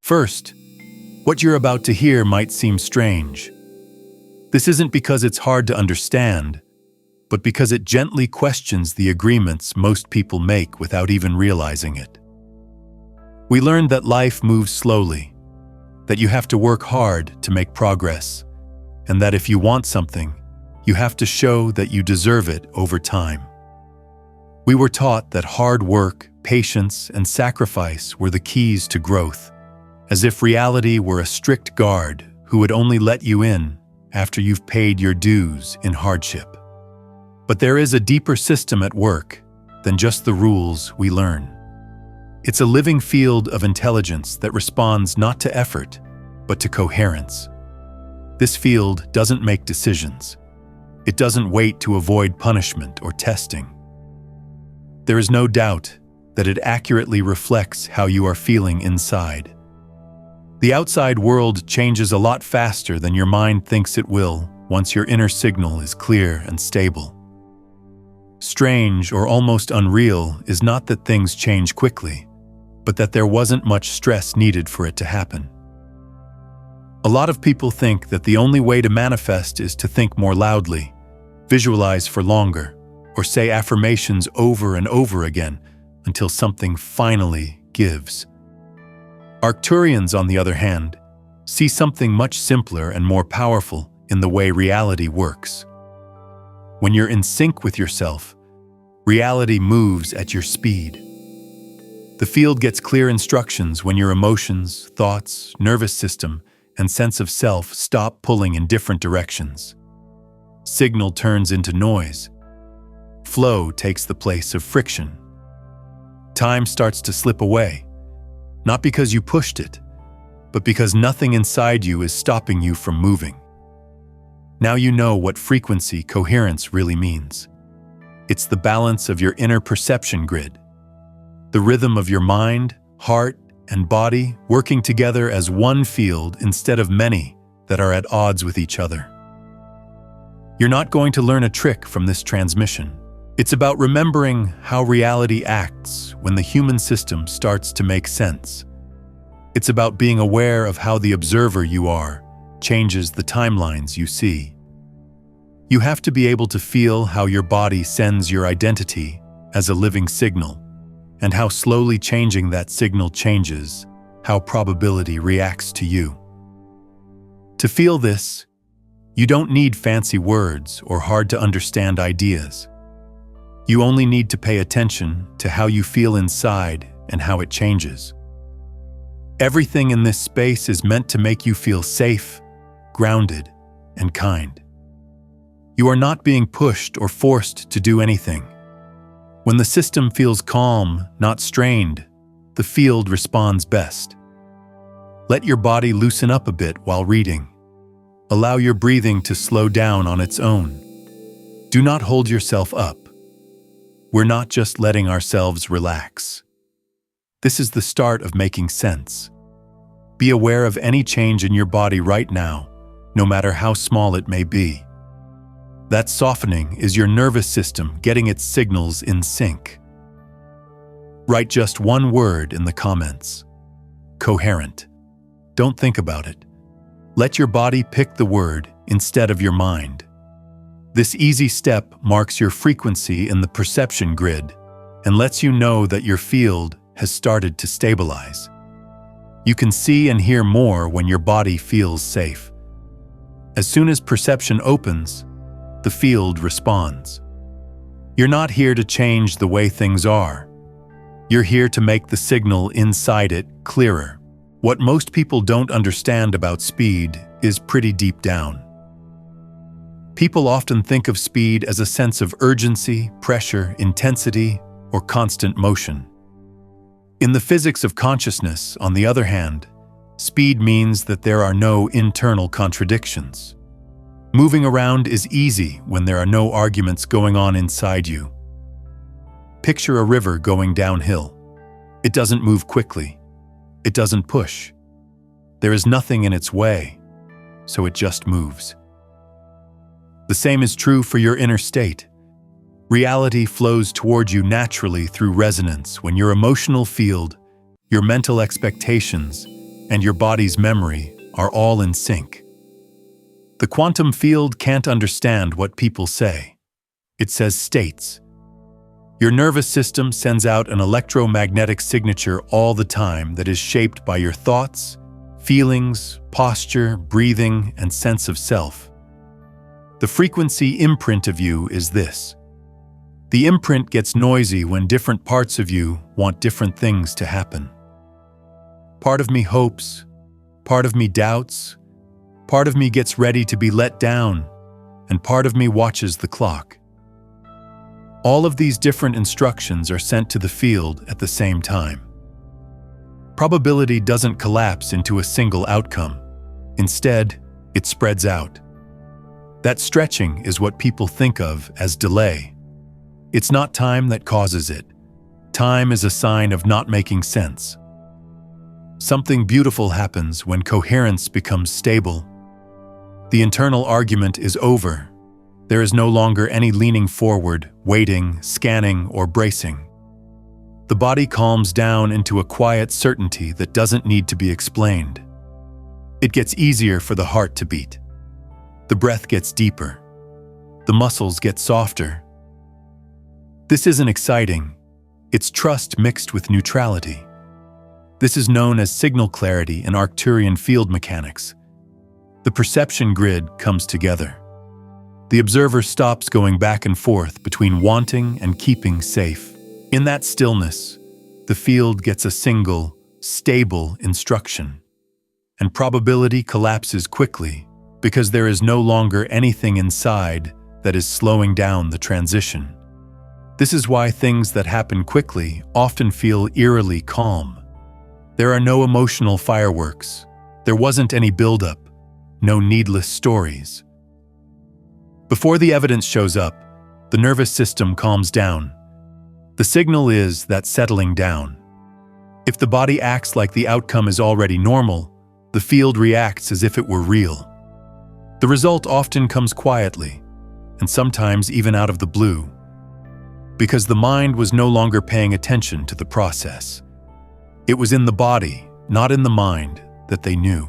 First, what you're about to hear might seem strange. This isn't because it's hard to understand, but because it gently questions the agreements most people make without even realizing it. We learned that life moves slowly, that you have to work hard to make progress, and that if you want something, you have to show that you deserve it over time. We were taught that hard work, patience, and sacrifice were the keys to growth, as if reality were a strict guard who would only let you in after you've paid your dues in hardship. But there is a deeper system at work than just the rules we learn. It's a living field of intelligence that responds not to effort, but to coherence. This field doesn't make decisions. It doesn't wait to avoid punishment or testing. There is no doubt that it accurately reflects how you are feeling inside. The outside world changes a lot faster than your mind thinks it will once your inner signal is clear and stable. Strange or almost unreal is not that things change quickly, but that there wasn't much stress needed for it to happen. A lot of people think that the only way to manifest is to think more loudly, visualize for longer, or say affirmations over and over again until something finally gives. Arcturians, on the other hand, see something much simpler and more powerful in the way reality works. When you're in sync with yourself, reality moves at your speed. The field gets clear instructions when your emotions, thoughts, nervous system, and sense of self stop pulling in different directions. Signal turns into noise. Flow takes the place of friction. Time starts to slip away. Not because you pushed it, but because nothing inside you is stopping you from moving. Now you know what frequency coherence really means. It's the balance of your inner perception grid, the rhythm of your mind, heart, and body working together as one field instead of many that are at odds with each other. You're not going to learn a trick from this transmission. It's about remembering how reality acts when the human system starts to make sense. It's about being aware of how the observer you are changes the timelines you see. You have to be able to feel how your body sends your identity as a living signal, and how slowly changing that signal changes how probability reacts to you. To feel this, you don't need fancy words or hard-to-understand ideas. You only need to pay attention to how you feel inside and how it changes. Everything in this space is meant to make you feel safe, grounded, and kind. You are not being pushed or forced to do anything. When the system feels calm, not strained, the field responds best. Let your body loosen up a bit while reading. Allow your breathing to slow down on its own. Do not hold yourself up. We're not just letting ourselves relax. This is the start of making sense. Be aware of any change in your body right now, no matter how small it may be. That softening is your nervous system getting its signals in sync. Write just one word in the comments. Coherent. Don't think about it. Let your body pick the word instead of your mind. This easy step marks your frequency in the perception grid and lets you know that your field has started to stabilize. You can see and hear more when your body feels safe. As soon as perception opens, the field responds. You're not here to change the way things are. You're here to make the signal inside it clearer. What most people don't understand about speed is pretty deep down. People often think of speed as a sense of urgency, pressure, intensity, or constant motion. In the physics of consciousness, on the other hand, speed means that there are no internal contradictions. Moving around is easy when there are no arguments going on inside you. Picture a river going downhill. It doesn't move quickly. It doesn't push. There is nothing in its way, so it just moves. The same is true for your inner state. Reality flows toward you naturally through resonance when your emotional field, your mental expectations, and your body's memory are all in sync. The quantum field can't understand what people say. It says states. Your nervous system sends out an electromagnetic signature all the time that is shaped by your thoughts, feelings, posture, breathing, and sense of self. The frequency imprint of you is this. The imprint gets noisy when different parts of you want different things to happen. Part of me hopes, part of me doubts, part of me gets ready to be let down, and part of me watches the clock. All of these different instructions are sent to the field at the same time. Probability doesn't collapse into a single outcome. Instead, it spreads out. That stretching is what people think of as delay. It's not time that causes it. Time is a sign of not making sense. Something beautiful happens when coherence becomes stable. The internal argument is over. There is no longer any leaning forward, waiting, scanning, or bracing. The body calms down into a quiet certainty that doesn't need to be explained. It gets easier for the heart to beat. The breath gets deeper. The muscles get softer. This isn't exciting. It's trust mixed with neutrality. This is known as signal clarity in Arcturian field mechanics. The perception grid comes together. The observer stops going back and forth between wanting and keeping safe. In that stillness, the field gets a single, stable instruction. And probability collapses quickly because there is no longer anything inside that is slowing down the transition. This is why things that happen quickly often feel eerily calm. There are no emotional fireworks. There wasn't any buildup, no needless stories. Before the evidence shows up, the nervous system calms down. The signal is that settling down. If the body acts like the outcome is already normal, the field reacts as if it were real. The result often comes quietly, and sometimes even out of the blue, because the mind was no longer paying attention to the process. It was in the body, not in the mind, that they knew.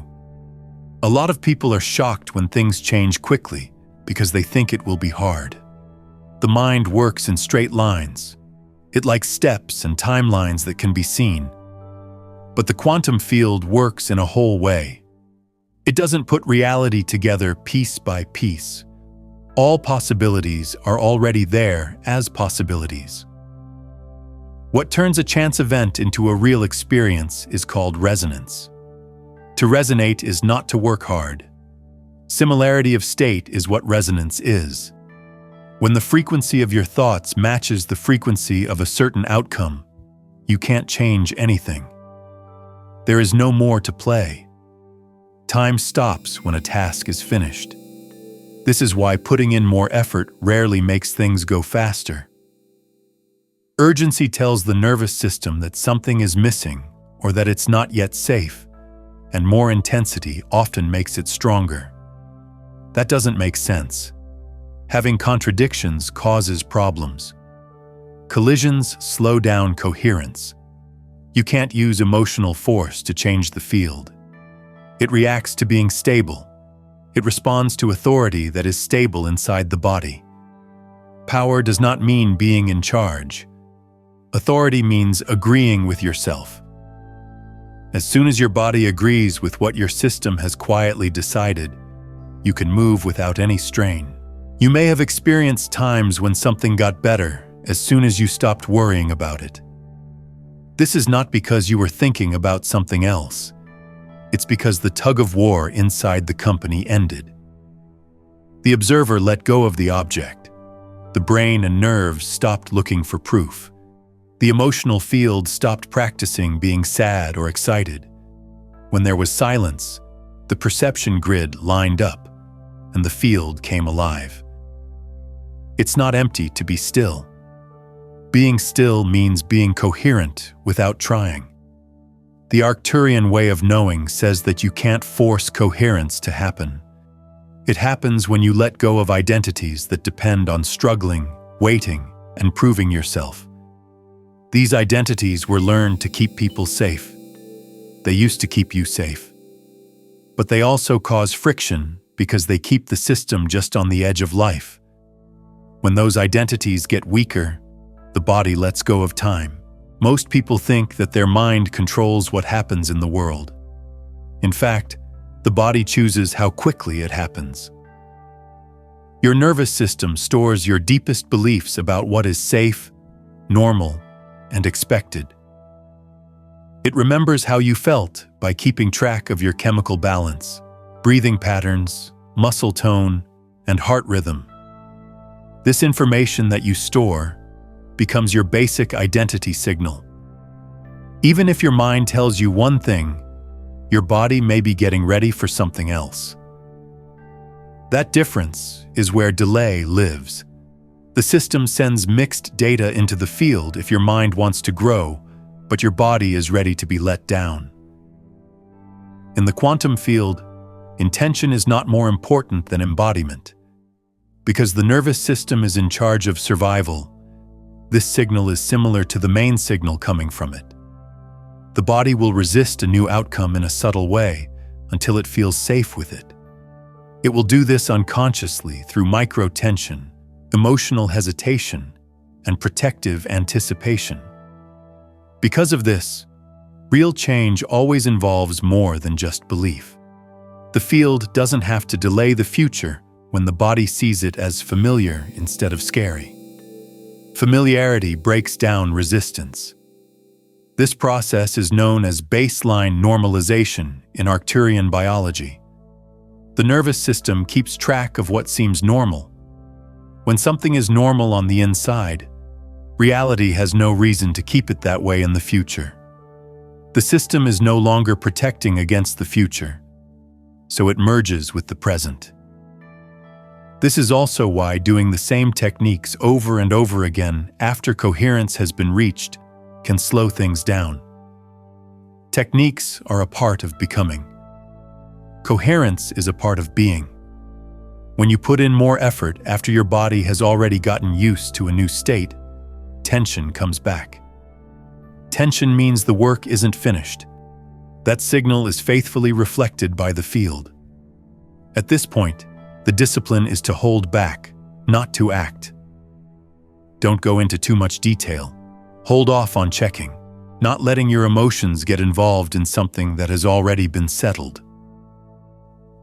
A lot of people are shocked when things change quickly, because they think it will be hard. The mind works in straight lines. It likes steps and timelines that can be seen. But the quantum field works in a whole way. It doesn't put reality together piece by piece. All possibilities are already there as possibilities. What turns a chance event into a real experience is called resonance. To resonate is not to work hard. Similarity of state is what resonance is. When the frequency of your thoughts matches the frequency of a certain outcome, you can't change anything. There is no more to play. Time stops when a task is finished. This is why putting in more effort rarely makes things go faster. Urgency tells the nervous system that something is missing or that it's not yet safe, and more intensity often makes it stronger. That doesn't make sense. Having contradictions causes problems. Collisions slow down coherence. You can't use emotional force to change the field. It reacts to being stable. It responds to authority that is stable inside the body. Power does not mean being in charge. Authority means agreeing with yourself. As soon as your body agrees with what your system has quietly decided, you can move without any strain. You may have experienced times when something got better as soon as you stopped worrying about it. This is not because you were thinking about something else. It's because the tug-of-war inside the company ended. The observer let go of the object. The brain and nerves stopped looking for proof. The emotional field stopped practicing being sad or excited. When there was silence, the perception grid lined up, and the field came alive. It's not empty to be still. Being still means being coherent without trying. The Arcturian way of knowing says that you can't force coherence to happen. It happens when you let go of identities that depend on struggling, waiting, and proving yourself. These identities were learned to keep people safe. They used to keep you safe. But they also cause friction because they keep the system just on the edge of life. When those identities get weaker, the body lets go of time. Most people think that their mind controls what happens in the world. In fact, the body chooses how quickly it happens. Your nervous system stores your deepest beliefs about what is safe, normal, and expected. It remembers how you felt by keeping track of your chemical balance, breathing patterns, muscle tone, and heart rhythm. This information that you store becomes your basic identity signal. Even if your mind tells you one thing, your body may be getting ready for something else. That difference is where delay lives. The system sends mixed data into the field if your mind wants to grow, but your body is ready to be let down. In the quantum field, intention is not more important than embodiment. Because the nervous system is in charge of survival, this signal is similar to the main signal coming from it. The body will resist a new outcome in a subtle way until it feels safe with it. It will do this unconsciously through micro-tension, emotional hesitation, and protective anticipation. Because of this, real change always involves more than just belief. The field doesn't have to delay the future when the body sees it as familiar instead of scary. Familiarity breaks down resistance. This process is known as baseline normalization in Arcturian biology. The nervous system keeps track of what seems normal. When something is normal on the inside, reality has no reason to keep it that way in the future. The system is no longer protecting against the future, so it merges with the present. This is also why doing the same techniques over and over again after coherence has been reached can slow things down. Techniques are a part of becoming. Coherence is a part of being. When you put in more effort after your body has already gotten used to a new state, tension comes back. Tension means the work isn't finished. That signal is faithfully reflected by the field. At this point, the discipline is to hold back, not to act. Don't go into too much detail. Hold off on checking, not letting your emotions get involved in something that has already been settled.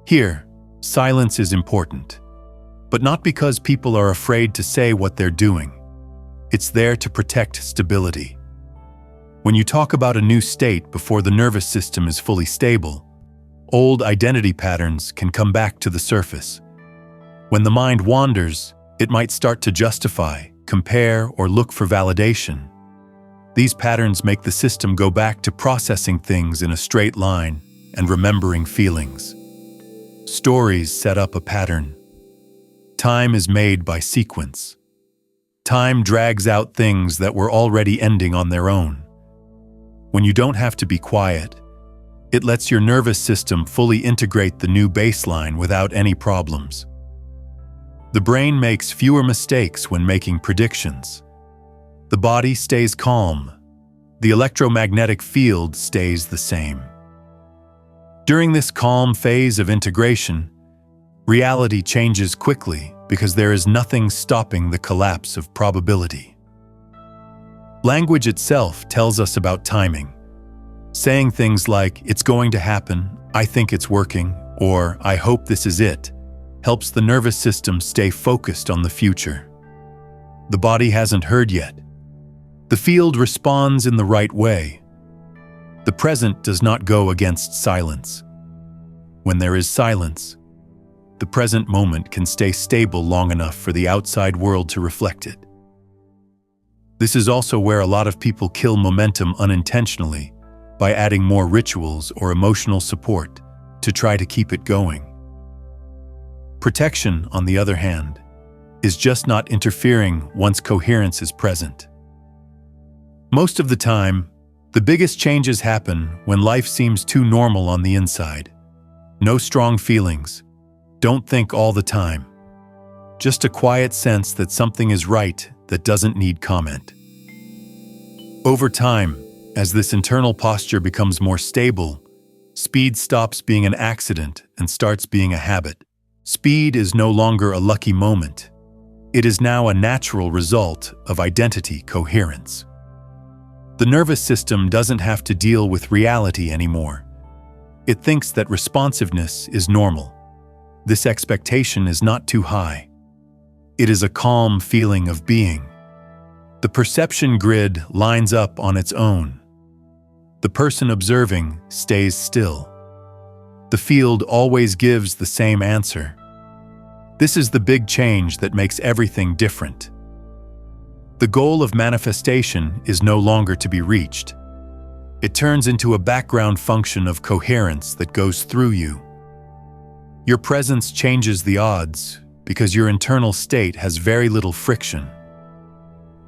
Here, silence is important, but not because people are afraid to say what they're doing. It's there to protect stability. When you talk about a new state before the nervous system is fully stable, old identity patterns can come back to the surface. When the mind wanders, it might start to justify, compare, or look for validation. These patterns make the system go back to processing things in a straight line and remembering feelings. Stories set up a pattern. Time is made by sequence. Time drags out things that were already ending on their own. When you don't have to be quiet, it lets your nervous system fully integrate the new baseline without any problems. The brain makes fewer mistakes when making predictions. The body stays calm. The electromagnetic field stays the same. During this calm phase of integration, reality changes quickly because there is nothing stopping the collapse of probability. Language itself tells us about timing. Saying things like, "It's going to happen," "I think it's working," or "I hope this is it," helps the nervous system stay focused on the future. The body hasn't heard yet. The field responds in the right way. The present does not go against silence. When there is silence, the present moment can stay stable long enough for the outside world to reflect it. This is also where a lot of people kill momentum unintentionally by adding more rituals or emotional support to try to keep it going. Protection, on the other hand, is just not interfering once coherence is present. Most of the time, the biggest changes happen when life seems too normal on the inside. No strong feelings. Don't think all the time. Just a quiet sense that something is right that doesn't need comment. Over time, As this internal posture becomes more stable, speed stops being an accident and starts being a habit. Speed is no longer a lucky moment. It is now a natural result of identity coherence. The nervous system doesn't have to deal with reality anymore. It thinks that responsiveness is normal. This expectation is not too high. It is a calm feeling of being. The perception grid lines up on its own. The person observing stays still. The field always gives the same answer. This is the big change that makes everything different. The goal of manifestation is no longer to be reached. It turns into a background function of coherence that goes through you. Your presence changes the odds because your internal state has very little friction.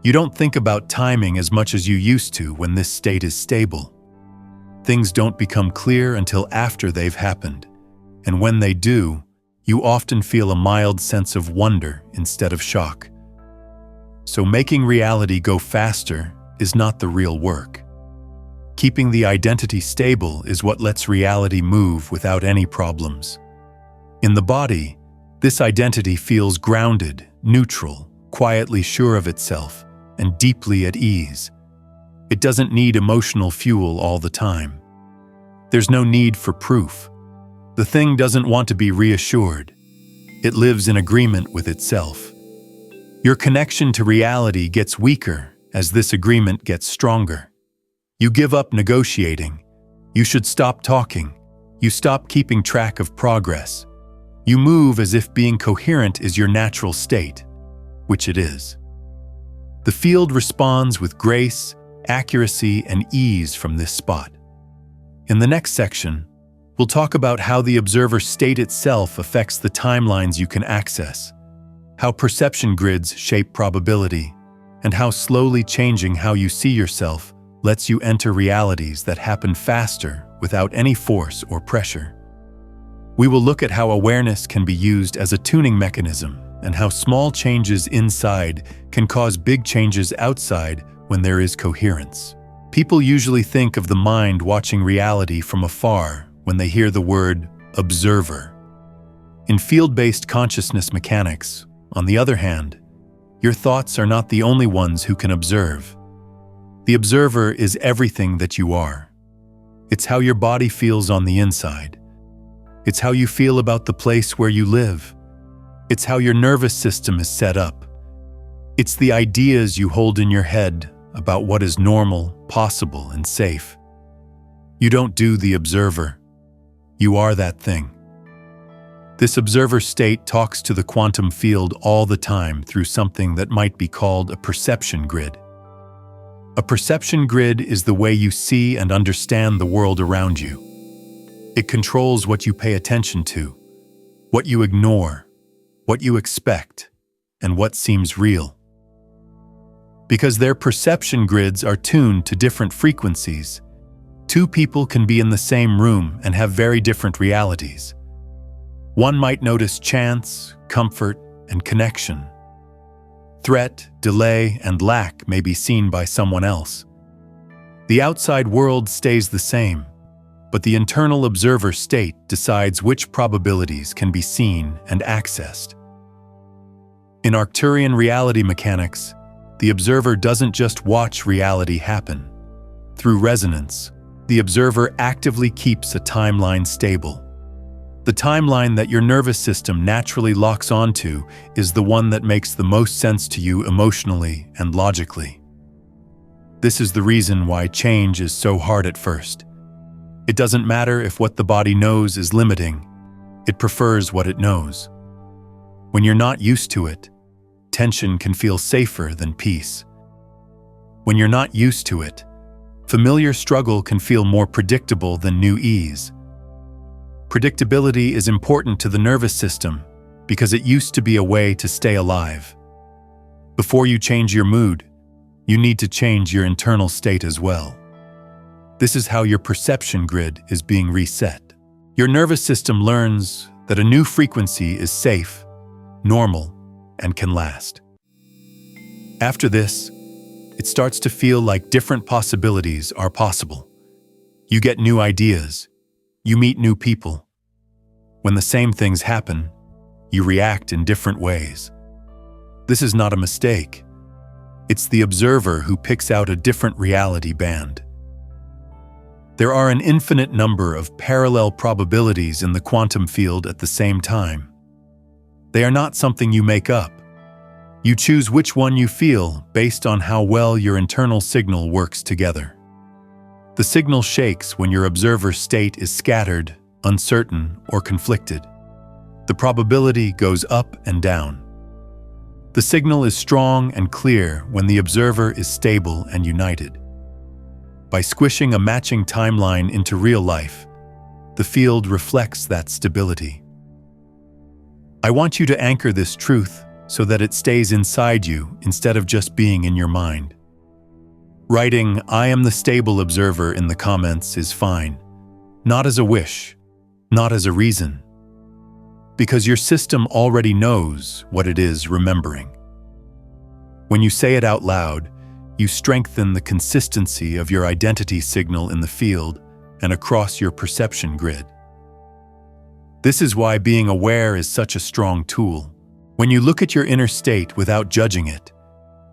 You don't think about timing as much as you used to when this state is stable. Things don't become clear until after they've happened, and when they do, you often feel a mild sense of wonder instead of shock. So making reality go faster is not the real work. Keeping the identity stable is what lets reality move without any problems. In the body, this identity feels grounded, neutral, quietly sure of itself, and deeply at ease. It doesn't need emotional fuel all the time. There's no need for proof. The thing doesn't want to be reassured. It lives in agreement with itself. Your connection to reality gets weaker as this agreement gets stronger. You give up negotiating. You should stop talking. You stop keeping track of progress. You move as if being coherent is your natural state, which it is. The field responds with grace, accuracy, and ease from this spot. In the next section, we'll talk about how the observer state itself affects the timelines you can access, how perception grids shape probability, and how slowly changing how you see yourself lets you enter realities that happen faster without any force or pressure. We will look at how awareness can be used as a tuning mechanism and how small changes inside can cause big changes outside when there is coherence. People usually think of the mind watching reality from afar when they hear the word observer. In field-based consciousness mechanics, on the other hand, your thoughts are not the only ones who can observe. The observer is everything that you are. It's how your body feels on the inside. It's how you feel about the place where you live. It's how your nervous system is set up. It's the ideas you hold in your head about what is normal, possible, and safe. You don't do the observer. You are that thing. This observer state talks to the quantum field all the time through something that might be called a perception grid. A perception grid is the way you see and understand the world around you. It controls what you pay attention to, what you ignore, what you expect, and what seems real. Because their perception grids are tuned to different frequencies, two people can be in the same room and have very different realities. One might notice chance, comfort, and connection. Threat, delay, and lack may be seen by someone else. The outside world stays the same, but the internal observer state decides which probabilities can be seen and accessed. In Arcturian reality mechanics, the observer doesn't just watch reality happen. Through resonance, the observer actively keeps a timeline stable. The timeline that your nervous system naturally locks onto is the one that makes the most sense to you emotionally and logically. This is the reason why change is so hard at first. It doesn't matter if what the body knows is limiting. It prefers what it knows. When you're not used to it, tension can feel safer than peace. When you're not used to it, familiar struggle can feel more predictable than new ease. Predictability is important to the nervous system because it used to be a way to stay alive. Before you change your mood, you need to change your internal state as well. This is how your perception grid is being reset. Your nervous system learns that a new frequency is safe, normal, and can last. After this, it starts to feel like different possibilities are possible. You get new ideas. You meet new people. When the same things happen, you react in different ways. This is not a mistake. It's the observer who picks out a different reality band. There are an infinite number of parallel probabilities in the quantum field at the same time. They are not something you make up. You choose which one you feel based on how well your internal signal works together. The signal shakes when your observer's state is scattered, uncertain, or conflicted. The probability goes up and down. The signal is strong and clear when the observer is stable and united. By squishing a matching timeline into real life, the field reflects that stability. I want you to anchor this truth so that it stays inside you instead of just being in your mind. Writing, "I am the stable observer" in the comments is fine, not as a wish, not as a reason, because your system already knows what it is remembering. When you say it out loud, you strengthen the consistency of your identity signal in the field and across your perception grid. This is why being aware is such a strong tool. When you look at your inner state without judging it,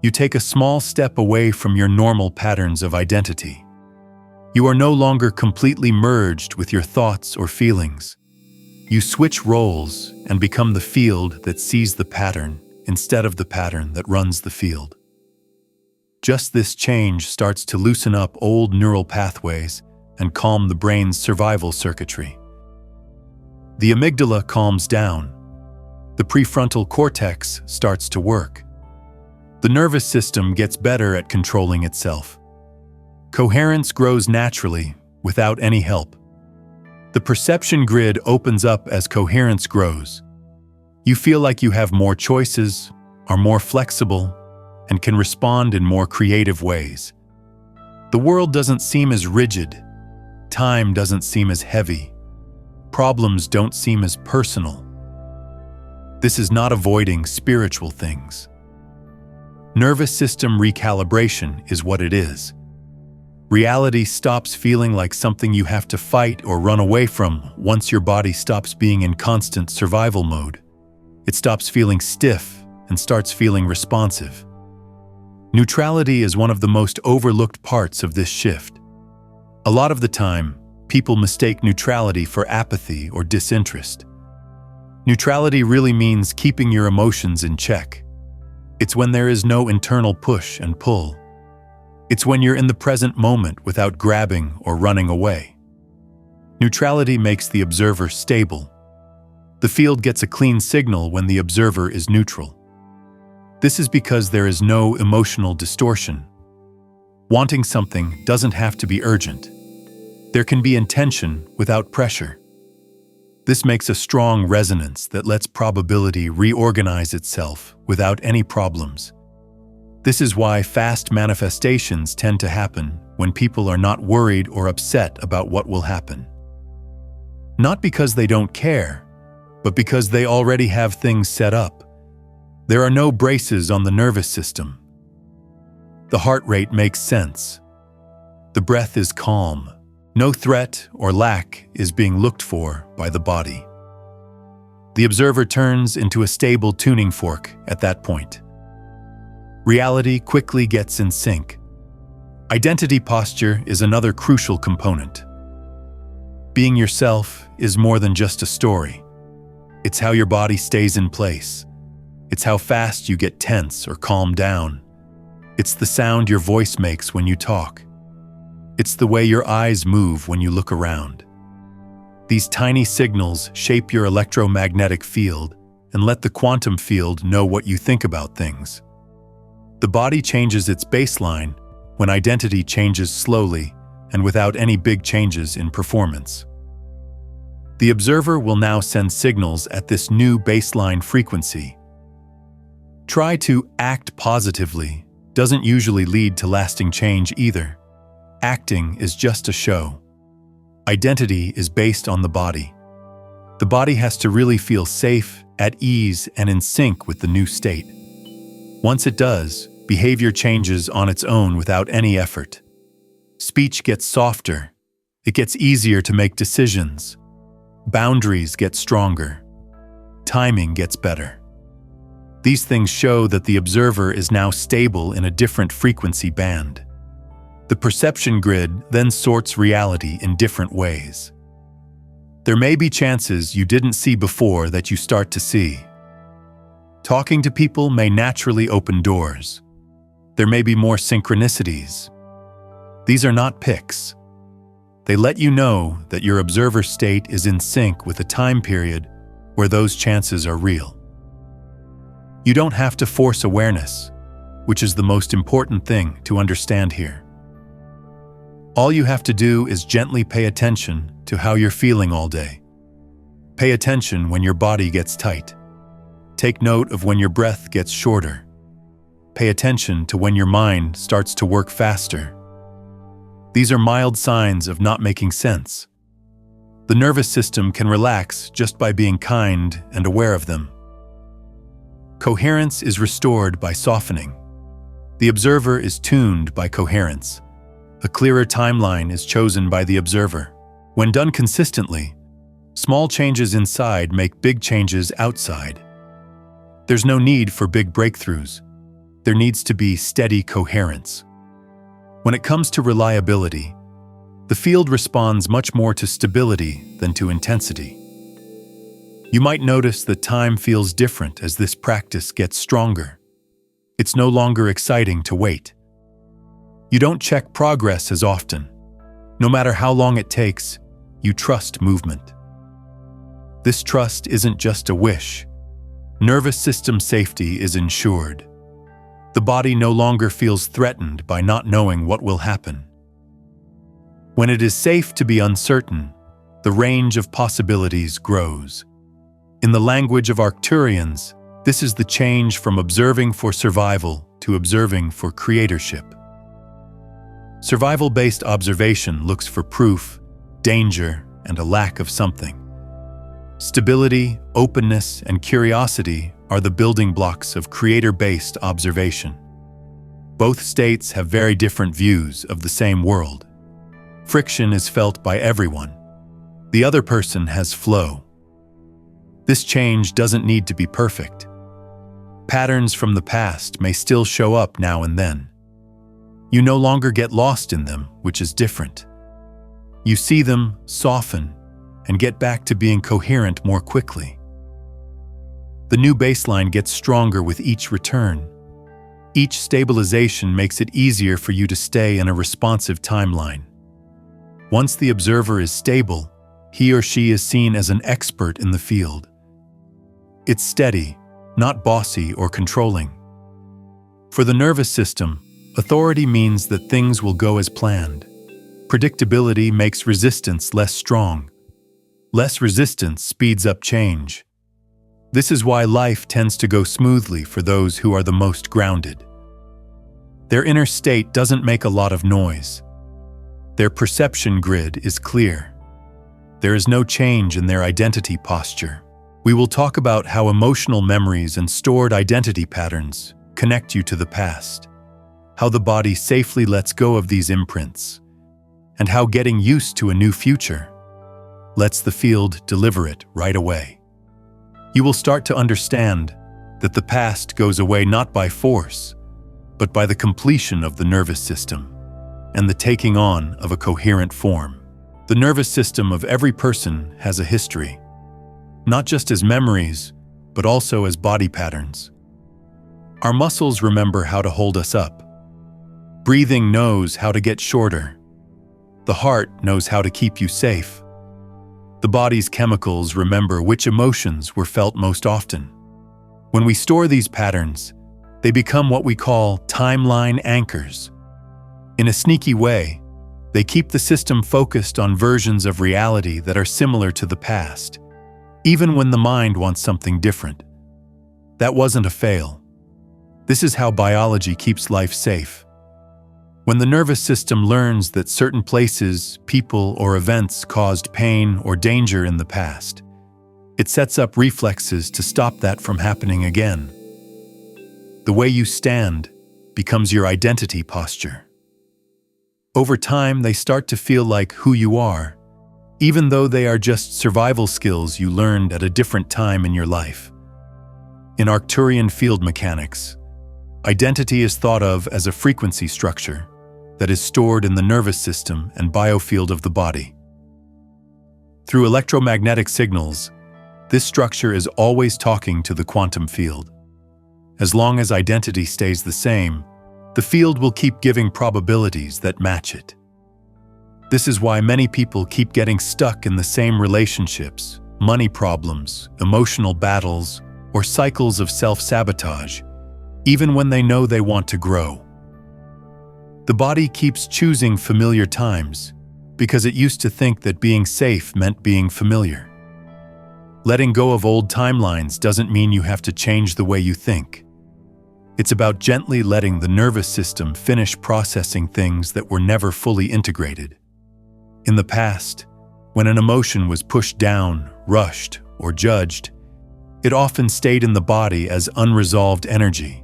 you take a small step away from your normal patterns of identity. You are no longer completely merged with your thoughts or feelings. You switch roles and become the field that sees the pattern instead of the pattern that runs the field. Just this change starts to loosen up old neural pathways and calm the brain's survival circuitry. The amygdala calms down. The prefrontal cortex starts to work. The nervous system gets better at controlling itself. Coherence grows naturally, without any help. The perception grid opens up as coherence grows. You feel like you have more choices, are more flexible, and can respond in more creative ways. The world doesn't seem as rigid. Time doesn't seem as heavy. Problems don't seem as personal. This is not avoiding spiritual things. Nervous system recalibration is what it is. Reality stops feeling like something you have to fight or run away from once your body stops being in constant survival mode. It stops feeling stiff and starts feeling responsive. Neutrality is one of the most overlooked parts of this shift. A lot of the time, people mistake neutrality for apathy or disinterest. Neutrality really means keeping your emotions in check. It's when there is no internal push and pull. It's when you're in the present moment without grabbing or running away. Neutrality makes the observer stable. The field gets a clean signal when the observer is neutral. This is because there is no emotional distortion. Wanting something doesn't have to be urgent. There can be intention without pressure. This makes a strong resonance that lets probability reorganize itself without any problems. This is why fast manifestations tend to happen when people are not worried or upset about what will happen. Not because they don't care, but because they already have things set up. There are no braces on the nervous system. The heart rate makes sense. The breath is calm. No threat or lack is being looked for by the body. The observer turns into a stable tuning fork at that point. Reality quickly gets in sync. Identity posture is another crucial component. Being yourself is more than just a story. It's how your body stays in place. It's how fast you get tense or calm down. It's the sound your voice makes when you talk. It's the way your eyes move when you look around. These tiny signals shape your electromagnetic field and let the quantum field know what you think about things. The body changes its baseline when identity changes slowly and without any big changes in performance. The observer will now send signals at this new baseline frequency. Try to act positively doesn't usually lead to lasting change either. Acting is just a show. Identity is based on the body. The body has to really feel safe, at ease, and in sync with the new state. Once it does, Behavior changes on its own without any effort. Speech gets softer. It gets easier to make decisions. Boundaries get stronger. Timing gets better. These things show that the observer is now stable in a different frequency band. The perception grid then sorts reality in different ways. There may be chances you didn't see before that you start to see. Talking to people may naturally open doors. There may be more synchronicities. These are not picks. They let you know that your observer state is in sync with a time period where those chances are real. You don't have to force awareness, which is the most important thing to understand here. All you have to do is gently pay attention to how you're feeling all day. Pay attention when your body gets tight. Take note of when your breath gets shorter. Pay attention to when your mind starts to work faster. These are mild signs of not making sense. The nervous system can relax just by being kind and aware of them. Coherence is restored by softening. The observer is tuned by coherence. A clearer timeline is chosen by the observer. When done consistently, small changes inside make big changes outside. There's no need for big breakthroughs. There needs to be steady coherence. When it comes to reliability, the field responds much more to stability than to intensity. You might notice that time feels different as this practice gets stronger. It's no longer exciting to wait. You don't check progress as often. No matter how long it takes, you trust movement. This trust isn't just a wish. Nervous system safety is ensured. The body no longer feels threatened by not knowing what will happen. When it is safe to be uncertain, the range of possibilities grows. In the language of Arcturians, this is the change from observing for survival to observing for creatorship. Survival-based observation looks for proof, danger, and a lack of something. Stability, openness, and curiosity are the building blocks of creator-based observation. Both states have very different views of the same world. Friction is felt by everyone. The other person has flow. This change doesn't need to be perfect. Patterns from the past may still show up now and then. You no longer get lost in them, which is different. You see them, soften, and get back to being coherent more quickly. The new baseline gets stronger with each return. Each stabilization makes it easier for you to stay in a responsive timeline. Once the observer is stable, he or she is seen as an expert in the field. It's steady, not bossy or controlling. For the nervous system, authority means that things will go as planned. Predictability makes resistance less strong. Less resistance speeds up change. This is why life tends to go smoothly for those who are the most grounded. Their inner state doesn't make a lot of noise. Their perception grid is clear. There is no change in their identity posture. We will talk about how emotional memories and stored identity patterns connect you to the past, how the body safely lets go of these imprints, and how getting used to a new future lets the field deliver it right away. You will start to understand that the past goes away not by force, but by the completion of the nervous system and the taking on of a coherent form. The nervous system of every person has a history, not just as memories, but also as body patterns. Our muscles remember how to hold us up. Breathing knows how to get shorter. The heart knows how to keep you safe. The body's chemicals remember which emotions were felt most often. When we store these patterns, they become what we call timeline anchors. In a sneaky way, they keep the system focused on versions of reality that are similar to the past, even when the mind wants something different. That wasn't a fail. This is how biology keeps life safe. When the nervous system learns that certain places, people, or events caused pain or danger in the past, it sets up reflexes to stop that from happening again. The way you stand, becomes your identity posture. Over time, they start to feel like who you are, even though they are just survival skills you learned at a different time in your life. In Arcturian field mechanics, identity is thought of as a frequency structure that is stored in the nervous system and biofield of the body. Through electromagnetic signals, this structure is always talking to the quantum field. As long as identity stays the same, the field will keep giving probabilities that match it. This is why many people keep getting stuck in the same relationships, money problems, emotional battles, or cycles of self-sabotage, even when they know they want to grow. The body keeps choosing familiar times because it used to think that being safe meant being familiar. Letting go of old timelines doesn't mean you have to change the way you think. It's about gently letting the nervous system finish processing things that were never fully integrated. In the past, when an emotion was pushed down, rushed, or judged, it often stayed in the body as unresolved energy.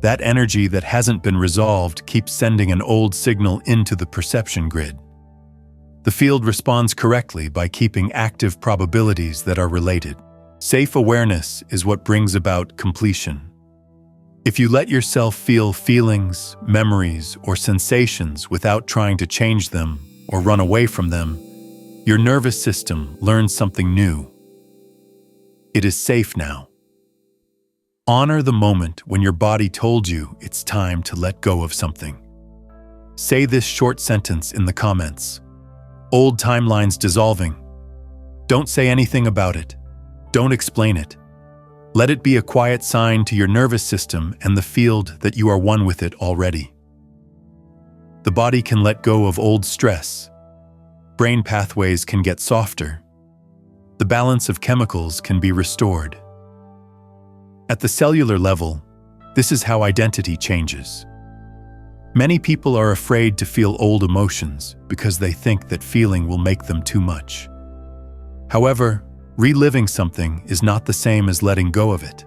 That energy that hasn't been resolved keeps sending an old signal into the perception grid. The field responds correctly by keeping active probabilities that are related. Safe awareness is what brings about completion. If you let yourself feel feelings, memories, or sensations without trying to change them or run away from them, your nervous system learns something new. It is safe now. Honor the moment when your body told you it's time to let go of something. Say this short sentence in the comments. Old timelines dissolving. Don't say anything about it. Don't explain it. Let it be a quiet sign to your nervous system and the field that you are one with it already. The body can let go of old stress. Brain pathways can get softer. The balance of chemicals can be restored. At the cellular level, this is how identity changes. Many people are afraid to feel old emotions because they think that feeling will make them too much. However, reliving something is not the same as letting go of it.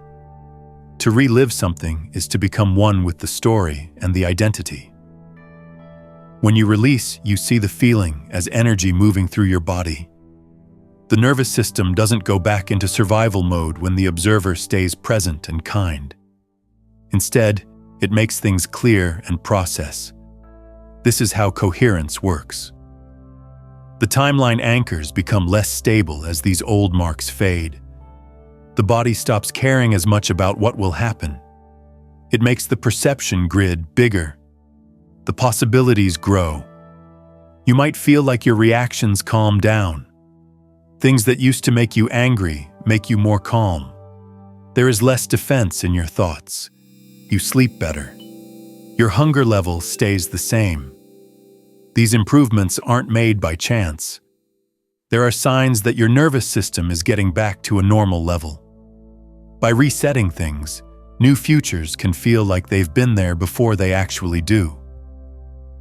To relive something is to become one with the story and the identity. When you release, you see the feeling as energy moving through your body. The nervous system doesn't go back into survival mode when the observer stays present and kind. Instead, it makes things clear and process. This is how coherence works. The timeline anchors become less stable as these old marks fade. The body stops caring as much about what will happen. It makes the perception grid bigger. The possibilities grow. You might feel like your reactions calm down. Things that used to make you angry make you more calm. There is less defense in your thoughts. You sleep better. Your hunger level stays the same. These improvements aren't made by chance. There are signs that your nervous system is getting back to a normal level. By resetting things, new futures can feel like they've been there before they actually do.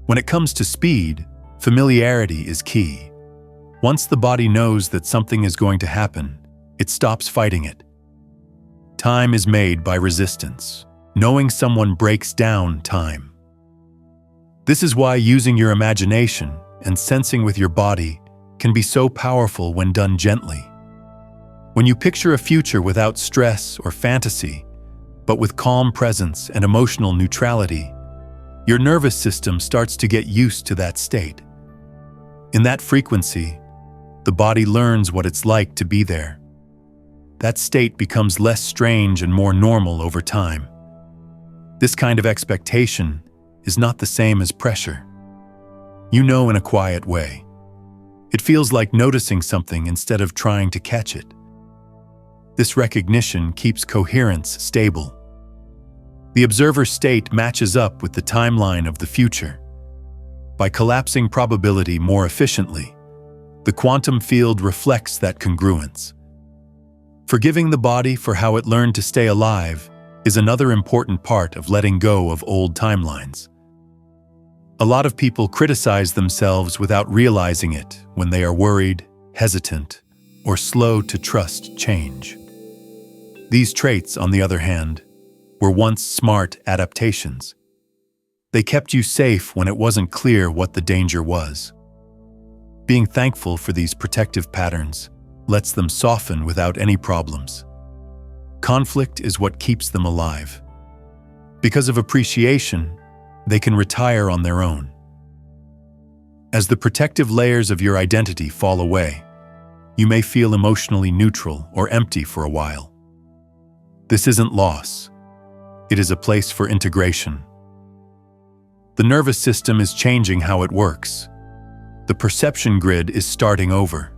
When it comes to speed, familiarity is key. Once the body knows that something is going to happen, it stops fighting it. Time is made by resistance. Knowing someone breaks down time. This is why using your imagination and sensing with your body can be so powerful when done gently. When you picture a future without stress or fantasy, but with calm presence and emotional neutrality, your nervous system starts to get used to that state. In that frequency, the body learns what it's like to be there. That state becomes less strange and more normal over time. This kind of expectation is not the same as pressure. You know in a quiet way. It feels like noticing something instead of trying to catch it. This recognition keeps coherence stable. The observer state matches up with the timeline of the future. By collapsing probability more efficiently, the quantum field reflects that congruence. Forgiving the body for how it learned to stay alive is another important part of letting go of old timelines. A lot of people criticize themselves without realizing it when they are worried, hesitant, or slow to trust change. These traits, on the other hand, were once smart adaptations. They kept you safe when it wasn't clear what the danger was. Being thankful for these protective patterns lets them soften without any problems. Conflict is what keeps them alive. Because of appreciation, they can retire on their own. As the protective layers of your identity fall away, you may feel emotionally neutral or empty for a while. This isn't loss. It is a place for integration. The nervous system is changing how it works. The perception grid is starting over.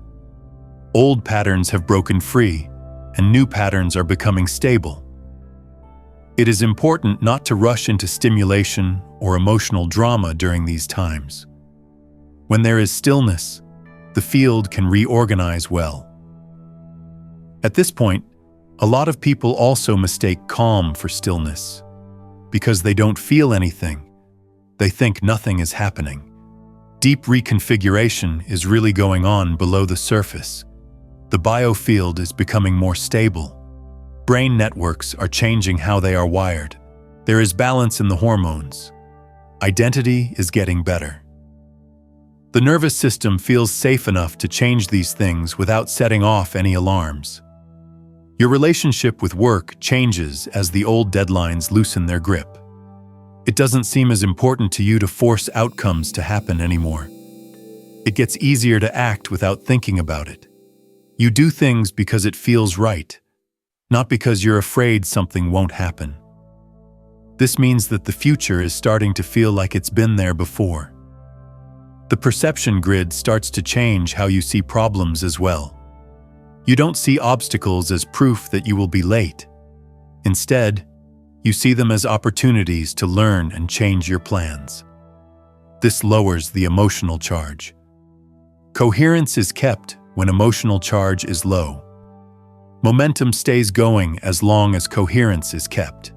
Old patterns have broken free, and new patterns are becoming stable. It is important not to rush into stimulation or emotional drama during these times. When there is stillness, the field can reorganize well. At this point, a lot of people also mistake calm for stillness. Because they don't feel anything, they think nothing is happening. Deep reconfiguration is really going on below the surface. The biofield is becoming more stable. Brain networks are changing how they are wired. There is balance in the hormones. Identity is getting better. The nervous system feels safe enough to change these things without setting off any alarms. Your relationship with work changes as the old deadlines loosen their grip. It doesn't seem as important to you to force outcomes to happen anymore. It gets easier to act without thinking about it. You do things because it feels right, not because you're afraid something won't happen. This means that the future is starting to feel like it's been there before. The perception grid starts to change how you see problems as well. You don't see obstacles as proof that you will be late. Instead, you see them as opportunities to learn and change your plans. This lowers the emotional charge. Coherence is kept when emotional charge is low. Momentum stays going as long as coherence is kept.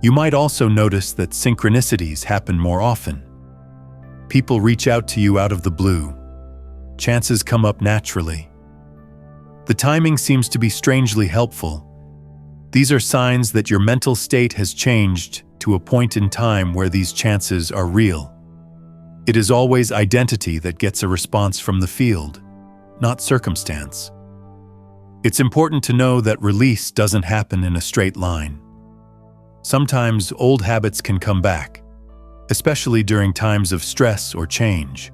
You might also notice that synchronicities happen more often. People reach out to you out of the blue. Chances come up naturally. The timing seems to be strangely helpful. These are signs that your mental state has changed to a point in time where these chances are real. It is always identity that gets a response from the field, not circumstance. It's important to know that release doesn't happen in a straight line. Sometimes old habits can come back, especially during times of stress or change.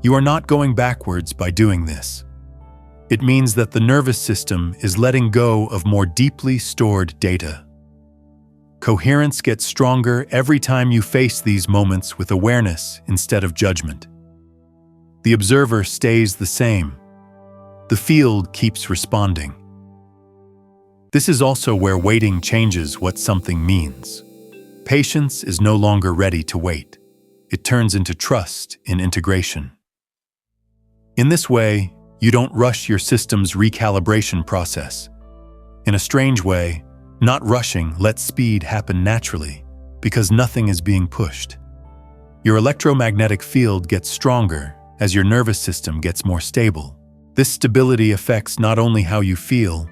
You are not going backwards by doing this. It means that the nervous system is letting go of more deeply stored data. Coherence gets stronger every time you face these moments with awareness instead of judgment. The observer stays the same. The field keeps responding. This is also where waiting changes what something means. Patience is no longer ready to wait. It turns into trust in integration. In this way, you don't rush your system's recalibration process. In a strange way, not rushing lets speed happen naturally, because nothing is being pushed. Your electromagnetic field gets stronger as your nervous system gets more stable. This stability affects not only how you feel,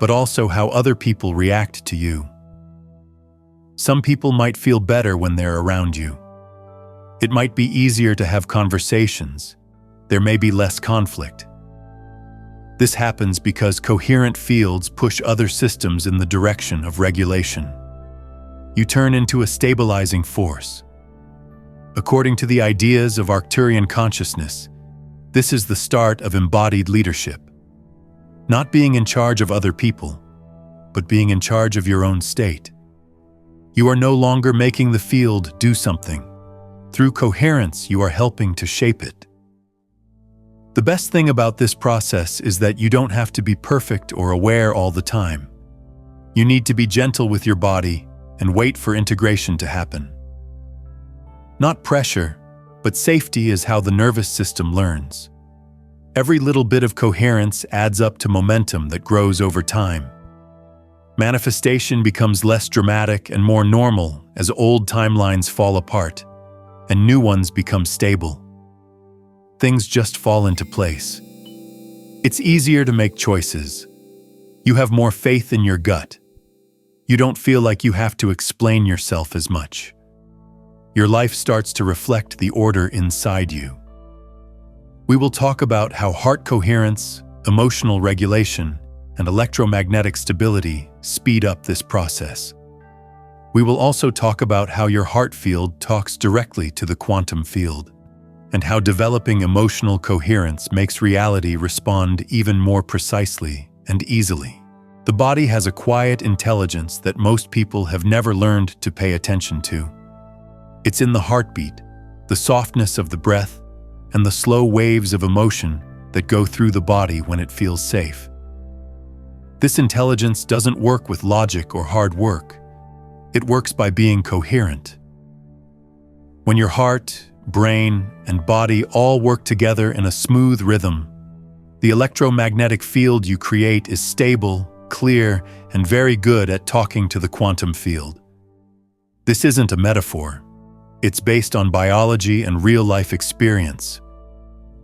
but also how other people react to you. Some people might feel better when they're around you. It might be easier to have conversations. There may be less conflict. This happens because coherent fields push other systems in the direction of regulation. You turn into a stabilizing force. According to the ideas of Arcturian consciousness, this is the start of embodied leadership. Not being in charge of other people, but being in charge of your own state. You are no longer making the field do something. Through coherence, you are helping to shape it. The best thing about this process is that you don't have to be perfect or aware all the time. You need to be gentle with your body and wait for integration to happen. Not pressure, but safety is how the nervous system learns. Every little bit of coherence adds up to momentum that grows over time. Manifestation becomes less dramatic and more normal as old timelines fall apart and new ones become stable. Things just fall into place. It's easier to make choices. You have more faith in your gut. You don't feel like you have to explain yourself as much. Your life starts to reflect the order inside you. We will talk about how heart coherence, emotional regulation, and electromagnetic stability speed up this process. We will also talk about how your heart field talks directly to the quantum field, and how developing emotional coherence makes reality respond even more precisely and easily. The body has a quiet intelligence that most people have never learned to pay attention to. It's in the heartbeat, the softness of the breath, and the slow waves of emotion that go through the body when it feels safe. This intelligence doesn't work with logic or hard work. It works by being coherent. When your heart, brain, and body all work together in a smooth rhythm, the electromagnetic field you create is stable, clear, and very good at talking to the quantum field. This isn't a metaphor. It's based on biology and real-life experience.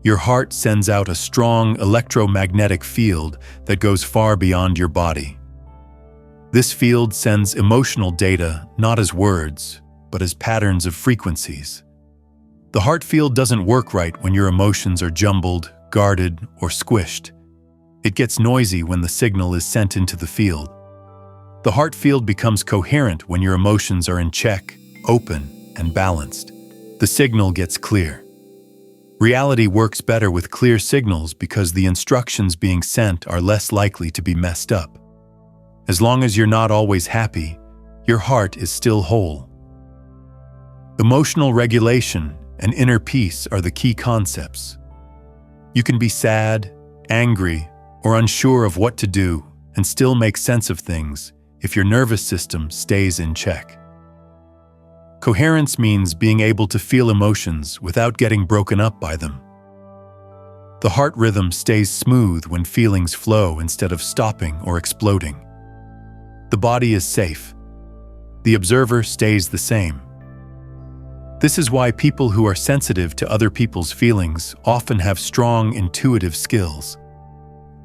Your heart sends out a strong electromagnetic field that goes far beyond your body. This field sends emotional data not as words, but as patterns of frequencies. The heart field doesn't work right when your emotions are jumbled, guarded, or squished. It gets noisy when the signal is sent into the field. The heart field becomes coherent when your emotions are in check, open, and balanced. The signal gets clear. Reality works better with clear signals because the instructions being sent are less likely to be messed up. As long as you're not always happy, your heart is still whole. Emotional regulation and inner peace are the key concepts. You can be sad, angry, or unsure of what to do and still make sense of things if your nervous system stays in check. Coherence means being able to feel emotions without getting broken up by them. The heart rhythm stays smooth when feelings flow instead of stopping or exploding. The body is safe. The observer stays the same. This is why people who are sensitive to other people's feelings often have strong intuitive skills.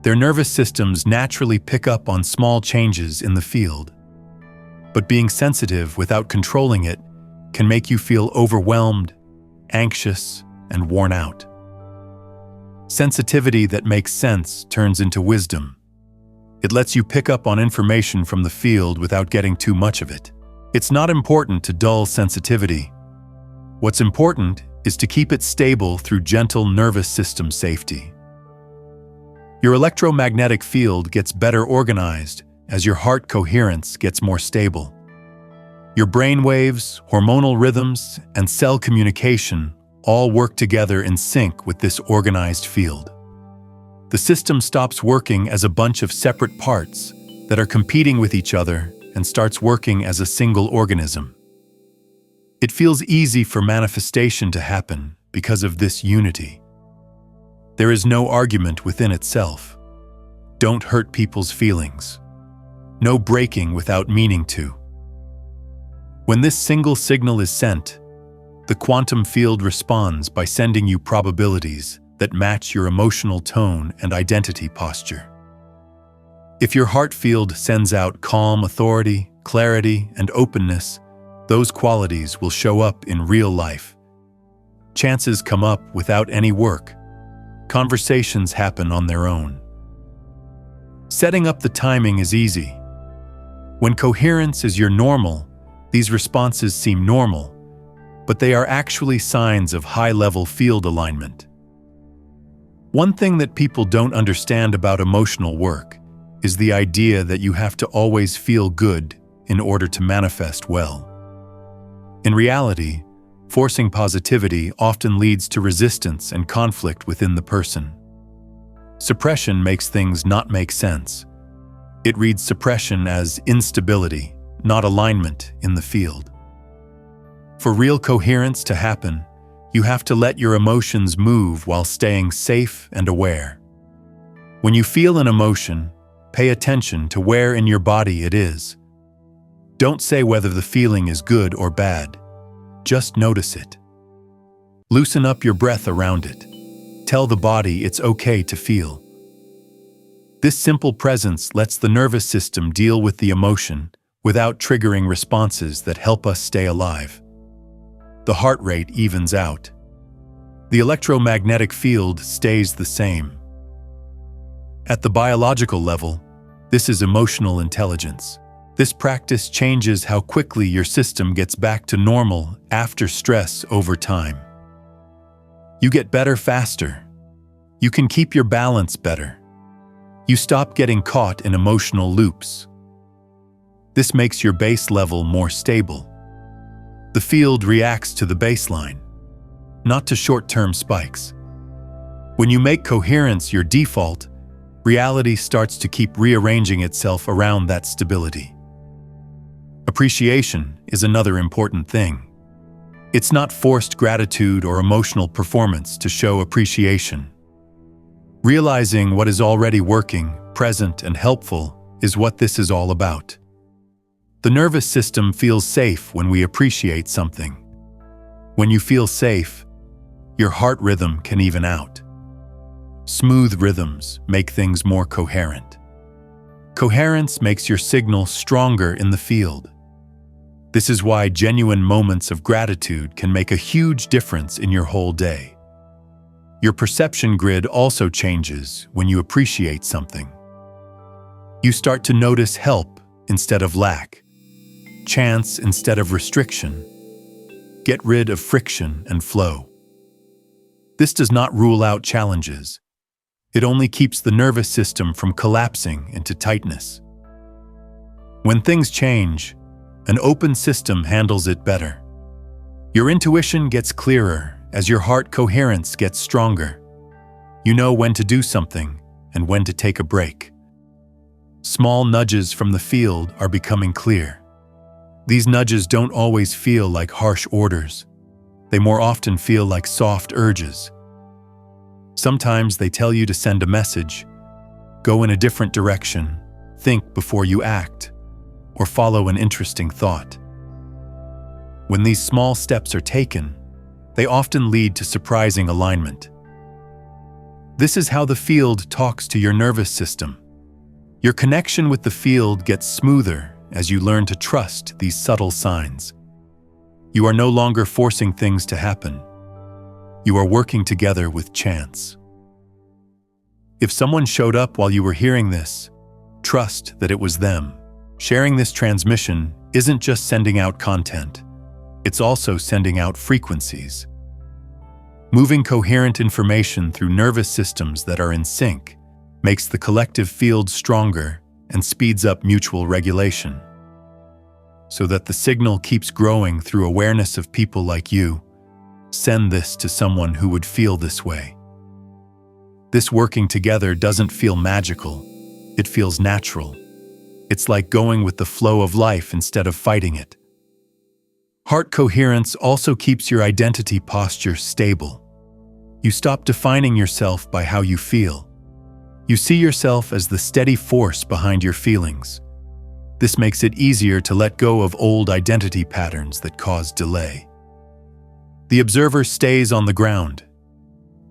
Their nervous systems naturally pick up on small changes in the field. But being sensitive without controlling it can make you feel overwhelmed, anxious, and worn out. Sensitivity that makes sense turns into wisdom. It lets you pick up on information from the field without getting too much of it. It's not important to dull sensitivity. What's important is to keep it stable through gentle nervous system safety. Your electromagnetic field gets better organized as your heart coherence gets more stable. Your brain waves, hormonal rhythms, and cell communication all work together in sync with this organized field. The system stops working as a bunch of separate parts that are competing with each other and starts working as a single organism. It feels easy for manifestation to happen because of this unity. There is no argument within itself. Don't hurt people's feelings. No breaking without meaning to. When this single signal is sent, the quantum field responds by sending you probabilities that match your emotional tone and identity posture. If your heart field sends out calm authority, clarity, and openness, those qualities will show up in real life. Chances come up without any work. Conversations happen on their own. Setting up the timing is easy. When coherence is your normal, these responses seem normal, but they are actually signs of high-level field alignment. One thing that people don't understand about emotional work is the idea that you have to always feel good in order to manifest well. In reality, forcing positivity often leads to resistance and conflict within the person. Suppression makes things not make sense. It reads suppression as instability, not alignment in the field. For real coherence to happen, you have to let your emotions move while staying safe and aware. When you feel an emotion, pay attention to where in your body it is. Don't say whether the feeling is good or bad. Just notice it. Loosen up your breath around it. Tell the body it's okay to feel. This simple presence lets the nervous system deal with the emotion without triggering responses that help us stay alive. The heart rate evens out. The electromagnetic field stays the same. At the biological level, this is emotional intelligence. This practice changes how quickly your system gets back to normal after stress over time. You get better faster. You can keep your balance better. You stop getting caught in emotional loops. This makes your base level more stable. The field reacts to the baseline, not to short-term spikes. When you make coherence your default, reality starts to keep rearranging itself around that stability. Appreciation is another important thing. It's not forced gratitude or emotional performance to show appreciation. Realizing what is already working, present, and helpful is what this is all about. The nervous system feels safe when we appreciate something. When you feel safe, your heart rhythm can even out. Smooth rhythms make things more coherent. Coherence makes your signal stronger in the field. This is why genuine moments of gratitude can make a huge difference in your whole day. Your perception grid also changes when you appreciate something. You start to notice help instead of lack, chance instead of restriction. Get rid of friction and flow. This does not rule out challenges. It only keeps the nervous system from collapsing into tightness. When things change, an open system handles it better. Your intuition gets clearer as your heart coherence gets stronger. You know when to do something and when to take a break. Small nudges from the field are becoming clear. These nudges don't always feel like harsh orders. They more often feel like soft urges. Sometimes they tell you to send a message, go in a different direction, think before you act, or follow an interesting thought. When these small steps are taken, they often lead to surprising alignment. This is how the field talks to your nervous system. Your connection with the field gets smoother as you learn to trust these subtle signs. You are no longer forcing things to happen. You are working together with chance. If someone showed up while you were hearing this, trust that it was them. Sharing this transmission isn't just sending out content. It's also sending out frequencies. Moving coherent information through nervous systems that are in sync makes the collective field stronger and speeds up mutual regulation. So that the signal keeps growing through awareness of people like you, send this to someone who would feel this way. This working together doesn't feel magical. It feels natural. It's like going with the flow of life instead of fighting it. Heart coherence also keeps your identity posture stable. You stop defining yourself by how you feel. You see yourself as the steady force behind your feelings. This makes it easier to let go of old identity patterns that cause delay. The observer stays on the ground.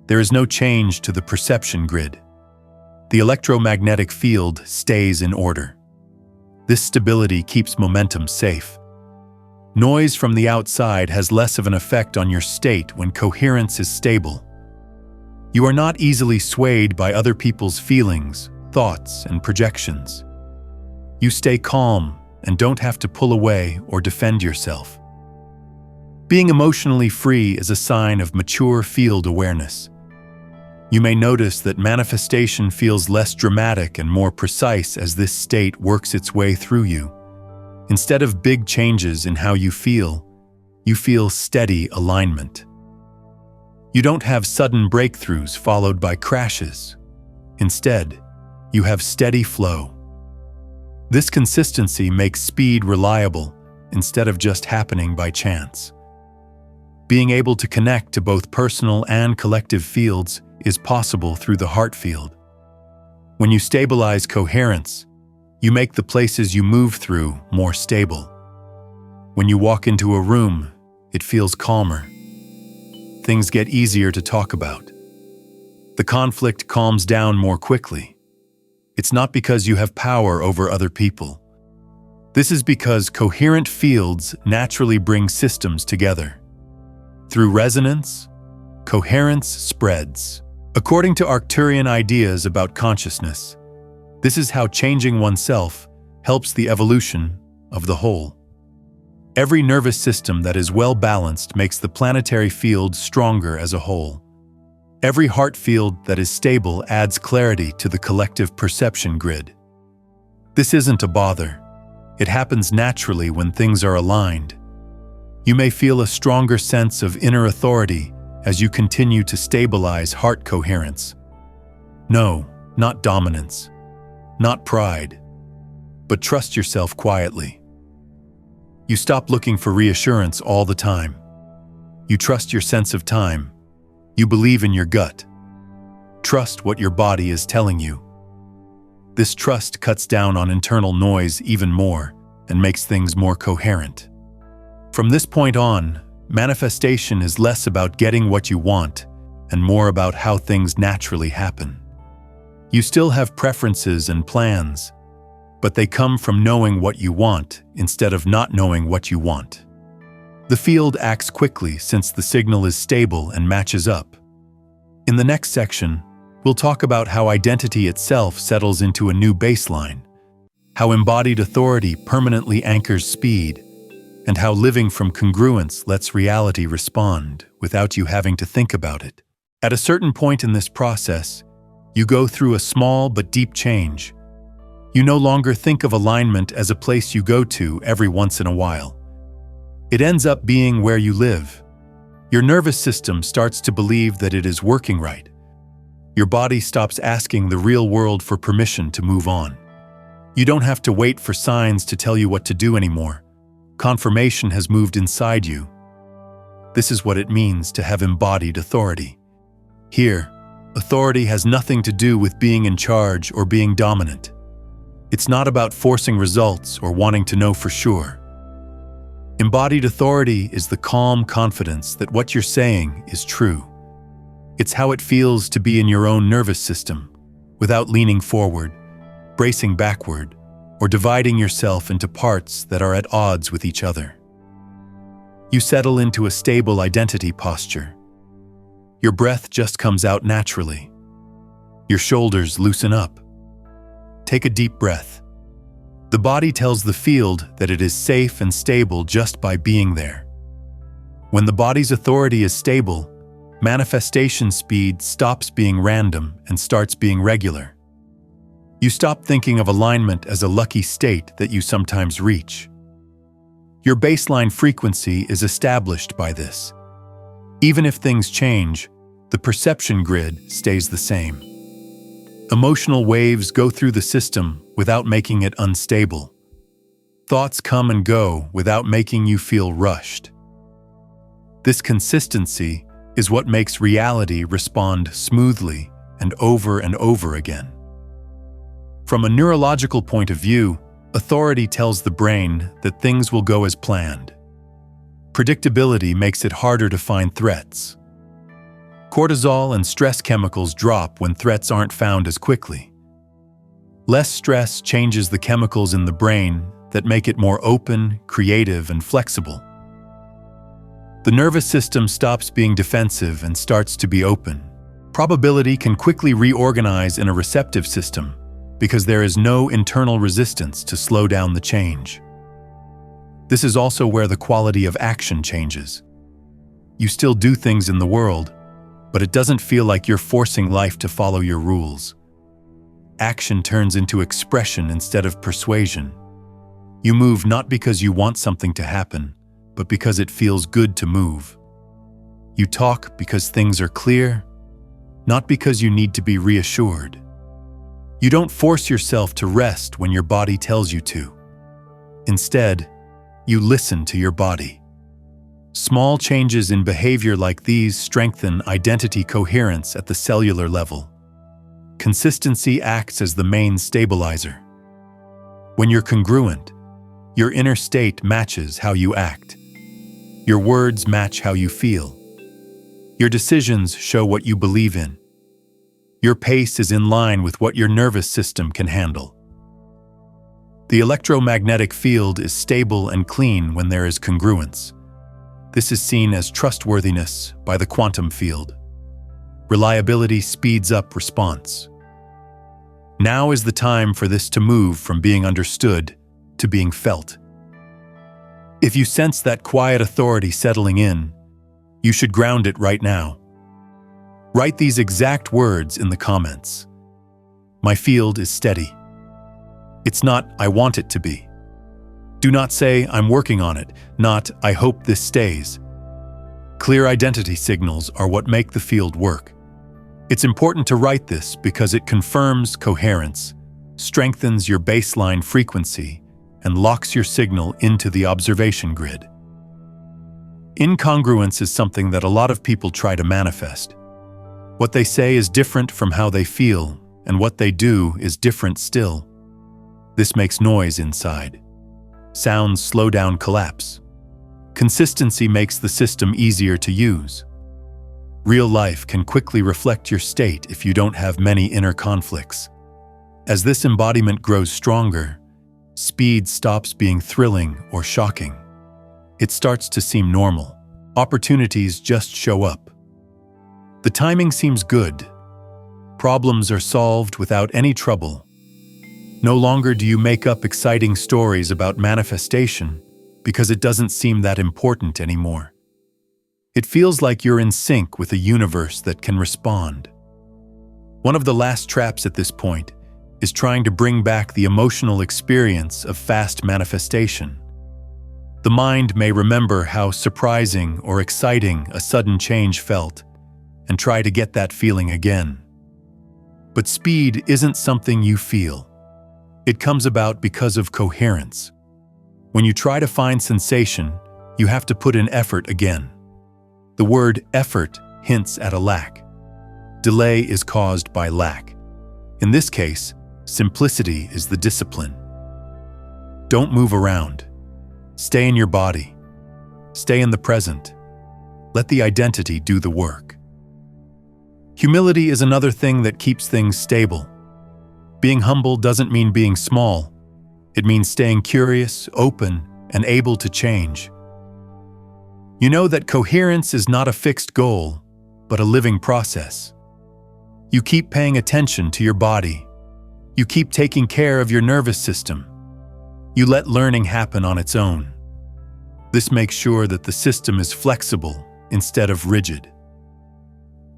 There is no change to the perception grid. The electromagnetic field stays in order. This stability keeps momentum safe. Noise from the outside has less of an effect on your state when coherence is stable. You are not easily swayed by other people's feelings, thoughts, and projections. You stay calm and don't have to pull away or defend yourself. Being emotionally free is a sign of mature field awareness. You may notice that manifestation feels less dramatic and more precise as this state works its way through you. Instead of big changes in how you feel steady alignment. You don't have sudden breakthroughs followed by crashes. Instead, you have steady flow. This consistency makes speed reliable instead of just happening by chance. Being able to connect to both personal and collective fields is possible through the heart field. When you stabilize coherence, you make the places you move through more stable. When you walk into a room, it feels calmer. Things get easier to talk about. The conflict calms down more quickly. It's not because you have power over other people. This is because coherent fields naturally bring systems together. Through resonance, coherence spreads. According to Arcturian ideas about consciousness, this is how changing oneself helps the evolution of the whole. Every nervous system that is well balanced makes the planetary field stronger as a whole. Every heart field that is stable adds clarity to the collective perception grid. This isn't a bother. It happens naturally when things are aligned. You may feel a stronger sense of inner authority as you continue to stabilize heart coherence. No, not dominance, not pride, but trust yourself quietly. You stop looking for reassurance all the time. You trust your sense of time. You believe in your gut. Trust what your body is telling you. This trust cuts down on internal noise even more and makes things more coherent. From this point on, manifestation is less about getting what you want and more about how things naturally happen. You still have preferences and plans, but they come from knowing what you want instead of not knowing what you want. The field acts quickly since the signal is stable and matches up. In the next section, we'll talk about how identity itself settles into a new baseline, how embodied authority permanently anchors speed, and how living from congruence lets reality respond without you having to think about it. At a certain point in this process, you go through a small but deep change. You no longer think of alignment as a place you go to every once in a while. It ends up being where you live. Your nervous system starts to believe that it is working right. Your body stops asking the real world for permission to move on. You don't have to wait for signs to tell you what to do anymore. Confirmation has moved inside you. This is what it means to have embodied authority. Here, authority has nothing to do with being in charge or being dominant. It's not about forcing results or wanting to know for sure. Embodied authority is the calm confidence that what you're saying is true. It's how it feels to be in your own nervous system, without leaning forward, bracing backward, or dividing yourself into parts that are at odds with each other. You settle into a stable identity posture. Your breath just comes out naturally. Your shoulders loosen up. Take a deep breath. The body tells the field that it is safe and stable just by being there. When the body's authority is stable, manifestation speed stops being random and starts being regular. You stop thinking of alignment as a lucky state that you sometimes reach. Your baseline frequency is established by this. Even if things change, the perception grid stays the same. Emotional waves go through the system without making it unstable. Thoughts come and go without making you feel rushed. This consistency is what makes reality respond smoothly and over again. From a neurological point of view, authority tells the brain that things will go as planned. Predictability makes it harder to find threats. Cortisol and stress chemicals drop when threats aren't found as quickly. Less stress changes the chemicals in the brain that make it more open, creative, and flexible. The nervous system stops being defensive and starts to be open. Probability can quickly reorganize in a receptive system because there is no internal resistance to slow down the change. This is also where the quality of action changes. You still do things in the world, but it doesn't feel like you're forcing life to follow your rules. Action turns into expression instead of persuasion. You move not because you want something to happen, but because it feels good to move. You talk because things are clear, not because you need to be reassured. You don't force yourself to rest when your body tells you to. Instead, you listen to your body. Small changes in behavior like these strengthen identity coherence at the cellular level. Consistency acts as the main stabilizer. When you're congruent, your inner state matches how you act. Your words match how you feel. Your decisions show what you believe in. Your pace is in line with what your nervous system can handle. The electromagnetic field is stable and clean when there is congruence. This is seen as trustworthiness by the quantum field. Reliability speeds up response. Now is the time for this to move from being understood to being felt. If you sense that quiet authority settling in, you should ground it right now. Write these exact words in the comments. My field is steady. It's not, I want it to be. Do not say, I'm working on it, not, I hope this stays. Clear identity signals are what make the field work. It's important to write this because it confirms coherence, strengthens your baseline frequency, and locks your signal into the observation grid. Incongruence is something that a lot of people try to manifest. What they say is different from how they feel, and what they do is different still. This makes noise inside. Sounds slow down collapse. Consistency makes the system easier to use. Real life can quickly reflect your state if you don't have many inner conflicts. As this embodiment grows stronger, speed stops being thrilling or shocking. It starts to seem normal. Opportunities just show up. The timing seems good. Problems are solved without any trouble. No longer do you make up exciting stories about manifestation because it doesn't seem that important anymore. It feels like you're in sync with a universe that can respond. One of the last traps at this point is trying to bring back the emotional experience of fast manifestation. The mind may remember how surprising or exciting a sudden change felt and try to get that feeling again. But speed isn't something you feel. It comes about because of coherence. When you try to find sensation, you have to put in effort again. The word effort hints at a lack. Delay is caused by lack. In this case, simplicity is the discipline. Don't move around. Stay in your body. Stay in the present. Let the identity do the work. Humility is another thing that keeps things stable. Being humble doesn't mean being small. It means staying curious, open, and able to change. You know that coherence is not a fixed goal, but a living process. You keep paying attention to your body. You keep taking care of your nervous system. You let learning happen on its own. This makes sure that the system is flexible instead of rigid.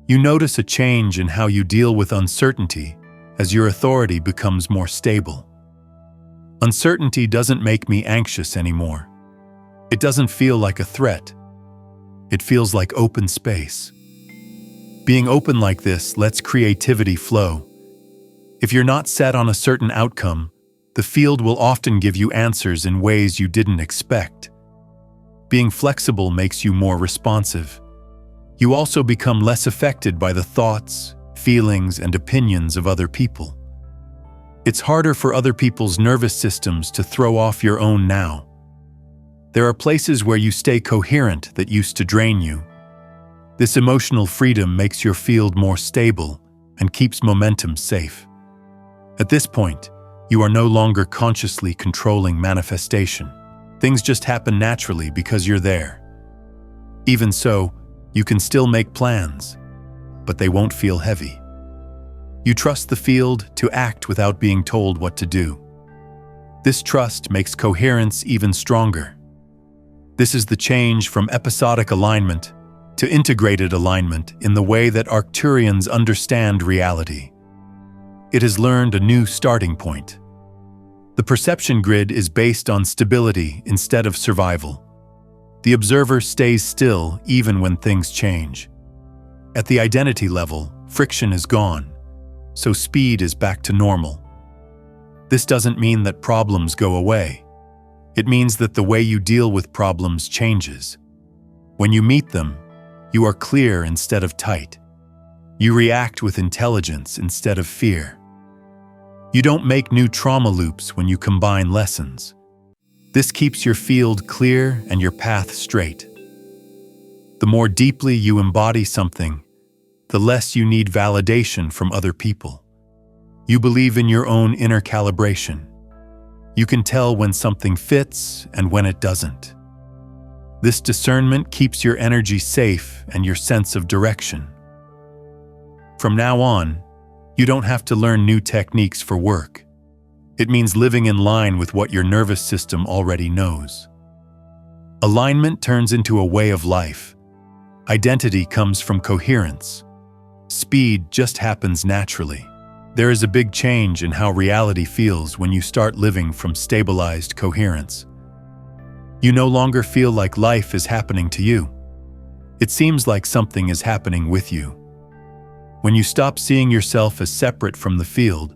You notice a change in how you deal with uncertainty as your authority becomes more stable. Uncertainty doesn't make me anxious anymore. It doesn't feel like a threat. It feels like open space. Being open like this lets creativity flow. If you're not set on a certain outcome, the field will often give you answers in ways you didn't expect. Being flexible makes you more responsive. You also become less affected by the thoughts, feelings, and opinions of other people. It's harder for other people's nervous systems to throw off your own now. There are places where you stay coherent that used to drain you. This emotional freedom makes your field more stable and keeps momentum safe. At this point, you are no longer consciously controlling manifestation. Things just happen naturally because you're there. Even so, you can still make plans, but they won't feel heavy. You trust the field to act without being told what to do. This trust makes coherence even stronger. This is the change from episodic alignment to integrated alignment in the way that Arcturians understand reality. It has learned a new starting point. The perception grid is based on stability instead of survival. The observer stays still even when things change. At the identity level, friction is gone, so speed is back to normal. This doesn't mean that problems go away. It means that the way you deal with problems changes. When you meet them, you are clear instead of tight. You react with intelligence instead of fear. You don't make new trauma loops when you combine lessons. This keeps your field clear and your path straight. The more deeply you embody something, the less you need validation from other people. You believe in your own inner calibration. You can tell when something fits and when it doesn't. This discernment keeps your energy safe and your sense of direction. From now on, you don't have to learn new techniques for work. It means living in line with what your nervous system already knows. Alignment turns into a way of life. Identity comes from coherence. Speed just happens naturally. There is a big change in how reality feels when you start living from stabilized coherence. You no longer feel like life is happening to you. It seems like something is happening with you. When you stop seeing yourself as separate from the field,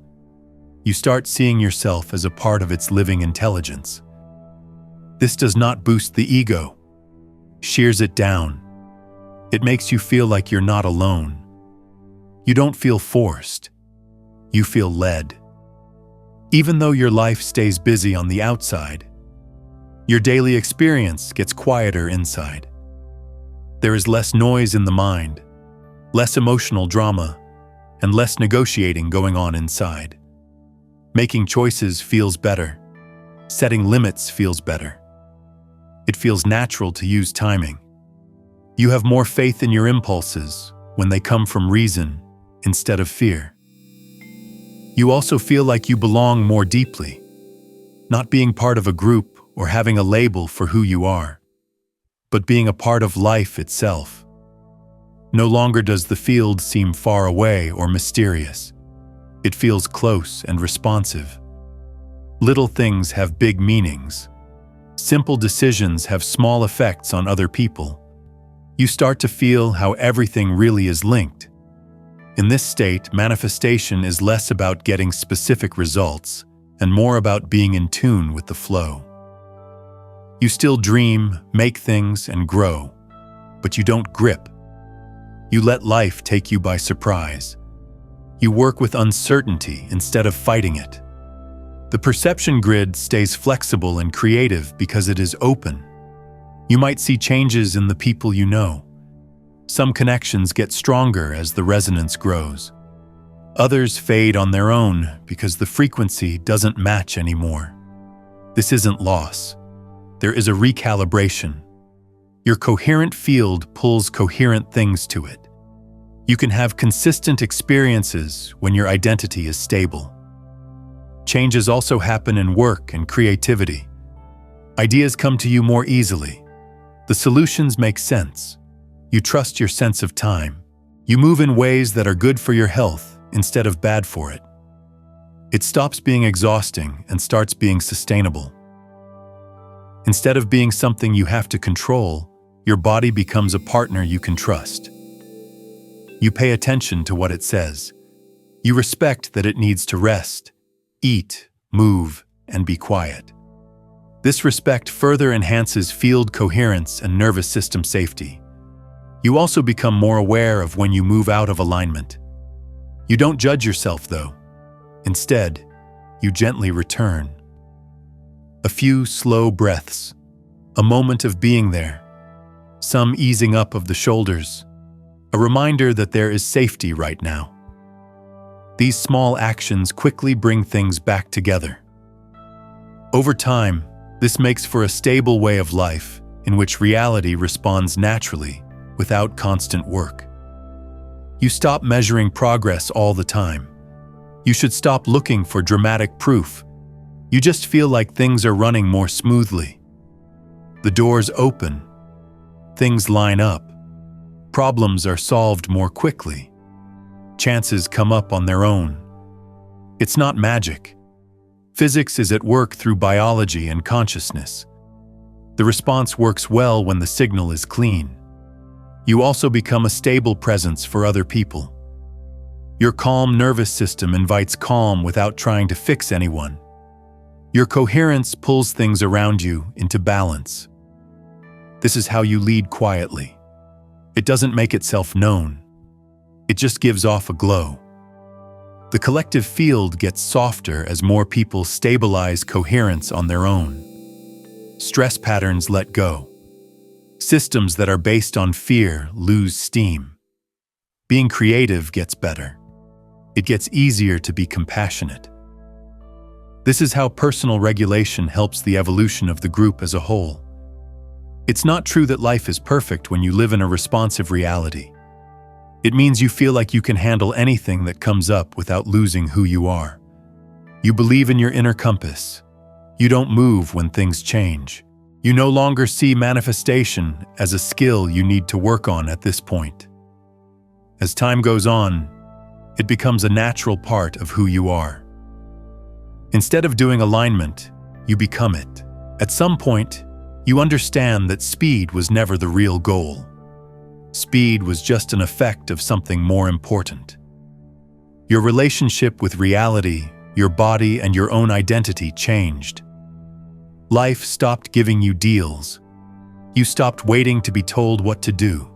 you start seeing yourself as a part of its living intelligence. This does not boost the ego, shears it down. It makes you feel like you're not alone. You don't feel forced. You feel led. Even though your life stays busy on the outside, your daily experience gets quieter inside. There is less noise in the mind, less emotional drama, and less negotiating going on inside. Making choices feels better. Setting limits feels better. It feels natural to use timing. You have more faith in your impulses when they come from reason instead of fear. You also feel like you belong more deeply, not being part of a group or having a label for who you are, but being a part of life itself. No longer does the field seem far away or mysterious. It feels close and responsive. Little things have big meanings. Simple decisions have small effects on other people. You start to feel how everything really is linked. In this state, manifestation is less about getting specific results and more about being in tune with the flow. You still dream, make things, and grow, but you don't grip. You let life take you by surprise. You work with uncertainty instead of fighting it. The perception grid stays flexible and creative because it is open. You might see changes in the people you know. Some connections get stronger as the resonance grows. Others fade on their own because the frequency doesn't match anymore. This isn't loss. There is a recalibration. Your coherent field pulls coherent things to it. You can have consistent experiences when your identity is stable. Changes also happen in work and creativity. Ideas come to you more easily. The solutions make sense. You trust your sense of time. You move in ways that are good for your health instead of bad for it. It stops being exhausting and starts being sustainable. Instead of being something you have to control, your body becomes a partner you can trust. You pay attention to what it says. You respect that it needs to rest, eat, move, and be quiet. This respect further enhances field coherence and nervous system safety. You also become more aware of when you move out of alignment. You don't judge yourself, though. Instead, you gently return. A few slow breaths, a moment of being there, some easing up of the shoulders, a reminder that there is safety right now. These small actions quickly bring things back together. Over time, this makes for a stable way of life in which reality responds naturally, without constant work. You stop measuring progress all the time. You should stop looking for dramatic proof. You just feel like things are running more smoothly. The doors open. Things line up. Problems are solved more quickly. Chances come up on their own. It's not magic. Physics is at work through biology and consciousness. The response works well when the signal is clean. You also become a stable presence for other people. Your calm nervous system invites calm without trying to fix anyone. Your coherence pulls things around you into balance. This is how you lead quietly. It doesn't make itself known. It just gives off a glow. The collective field gets softer as more people stabilize coherence on their own. Stress patterns let go. Systems that are based on fear lose steam. Being creative gets better. It gets easier to be compassionate. This is how personal regulation helps the evolution of the group as a whole. It's not true that life is perfect when you live in a responsive reality. It means you feel like you can handle anything that comes up without losing who you are. You believe in your inner compass. You don't move when things change. You no longer see manifestation as a skill you need to work on at this point. As time goes on, it becomes a natural part of who you are. Instead of doing alignment, you become it. At some point, you understand that speed was never the real goal. Speed was just an effect of something more important. Your relationship with reality, your body, and your own identity changed. Life stopped giving you deals. You stopped waiting to be told what to do.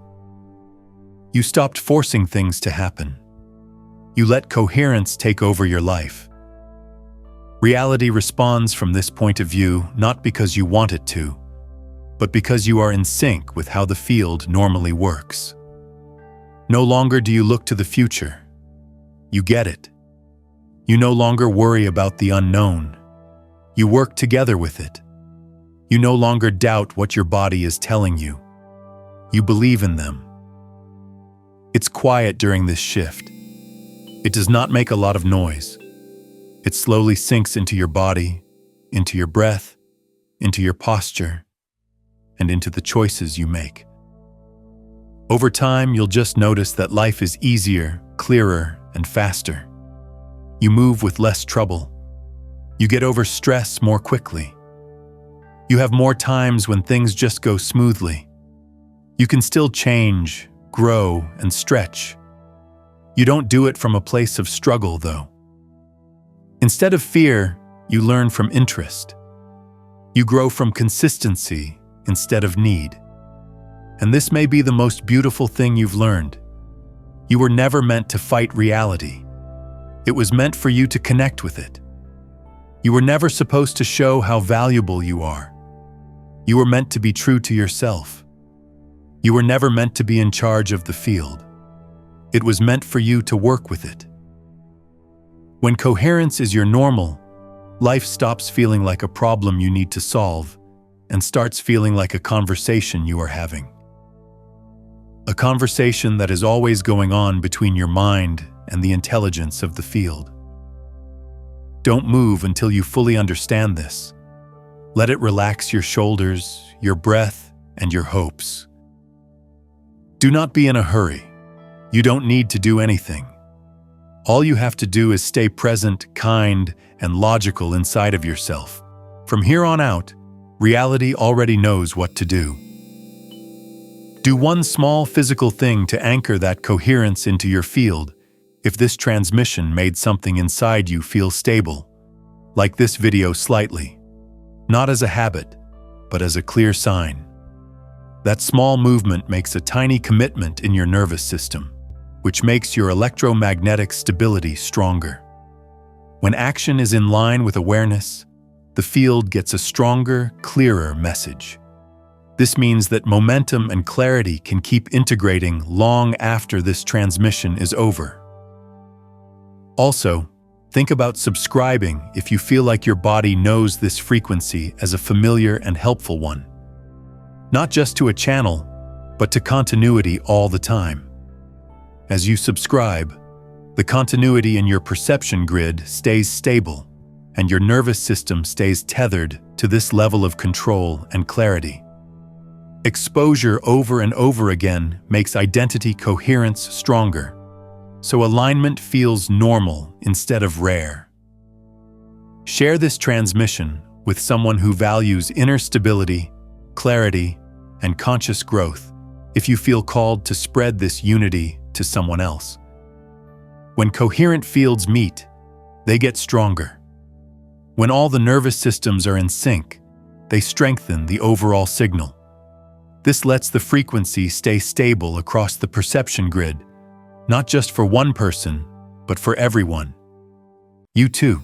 You stopped forcing things to happen. You let coherence take over your life. Reality responds from this point of view not because you want it to, but because you are in sync with how the field normally works. No longer do you look to the future. You get it. You no longer worry about the unknown. You work together with it. You no longer doubt what your body is telling you. You believe in them. It's quiet during this shift. It does not make a lot of noise. It slowly sinks into your body, into your breath, into your posture, and into the choices you make. Over time, you'll just notice that life is easier, clearer, and faster. You move with less trouble. You get over stress more quickly. You have more times when things just go smoothly. You can still change, grow, and stretch. You don't do it from a place of struggle, though. Instead of fear, you learn from interest. You grow from consistency instead of need. And this may be the most beautiful thing you've learned. You were never meant to fight reality. It was meant for you to connect with it. You were never supposed to show how valuable you are. You were meant to be true to yourself. You were never meant to be in charge of the field. It was meant for you to work with it. When coherence is your normal, life stops feeling like a problem you need to solve and starts feeling like a conversation you are having. A conversation that is always going on between your mind and the intelligence of the field. Don't move until you fully understand this. Let it relax your shoulders, your breath, and your hopes. Do not be in a hurry. You don't need to do anything. All you have to do is stay present, kind, and logical inside of yourself. From here on out, reality already knows what to do. Do one small physical thing to anchor that coherence into your field. If this transmission made something inside you feel stable, like this video slightly, not as a habit, but as a clear sign. That small movement makes a tiny commitment in your nervous system, which makes your electromagnetic stability stronger. When action is in line with awareness, the field gets a stronger, clearer message. This means that momentum and clarity can keep integrating long after this transmission is over. Also, think about subscribing if you feel like your body knows this frequency as a familiar and helpful one. Not just to a channel, but to continuity all the time. As you subscribe, the continuity in your perception grid stays stable, and your nervous system stays tethered to this level of control and clarity. Exposure over and over again makes identity coherence stronger, so alignment feels normal instead of rare. Share this transmission with someone who values inner stability, clarity, and conscious growth if you feel called to spread this unity to someone else. When coherent fields meet, they get stronger. When all the nervous systems are in sync, they strengthen the overall signal. This lets the frequency stay stable across the perception grid, not just for one person, but for everyone. You too.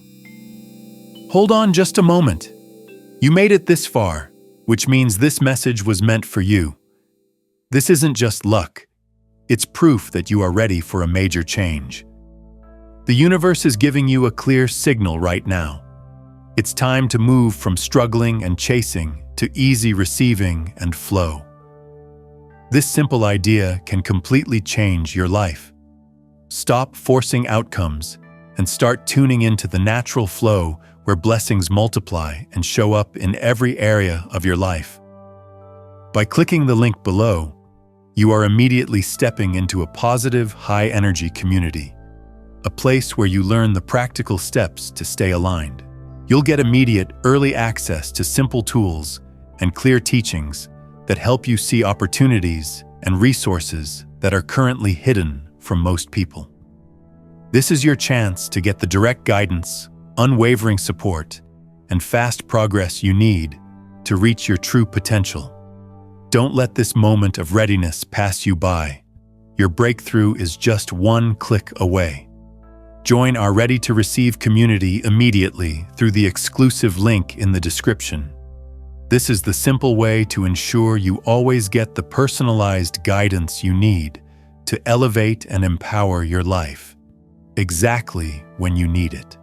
Hold on just a moment. You made it this far, which means this message was meant for you. This isn't just luck. It's proof that you are ready for a major change. The universe is giving you a clear signal right now. It's time to move from struggling and chasing to easy receiving and flow. This simple idea can completely change your life. Stop forcing outcomes and start tuning into the natural flow where blessings multiply and show up in every area of your life. By clicking the link below, you are immediately stepping into a positive, high-energy community, a place where you learn the practical steps to stay aligned. You'll get immediate, early access to simple tools and clear teachings that help you see opportunities and resources that are currently hidden from most people. This is your chance to get the direct guidance, unwavering support, and fast progress you need to reach your true potential. Don't let this moment of readiness pass you by. Your breakthrough is just one click away. Join our Ready to Receive community immediately through the exclusive link in the description. This is the simple way to ensure you always get the personalized guidance you need to elevate and empower your life, exactly when you need it.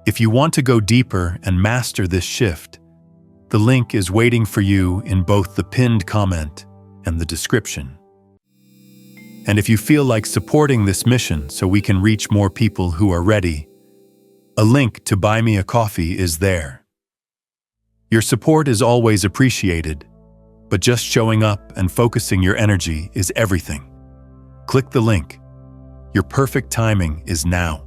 If you want to go deeper and master this shift, the link is waiting for you in both the pinned comment and the description. And if you feel like supporting this mission so we can reach more people who are ready, a link to buy me a coffee is there. Your support is always appreciated, but just showing up and focusing your energy is everything. Click the link. Your perfect timing is now.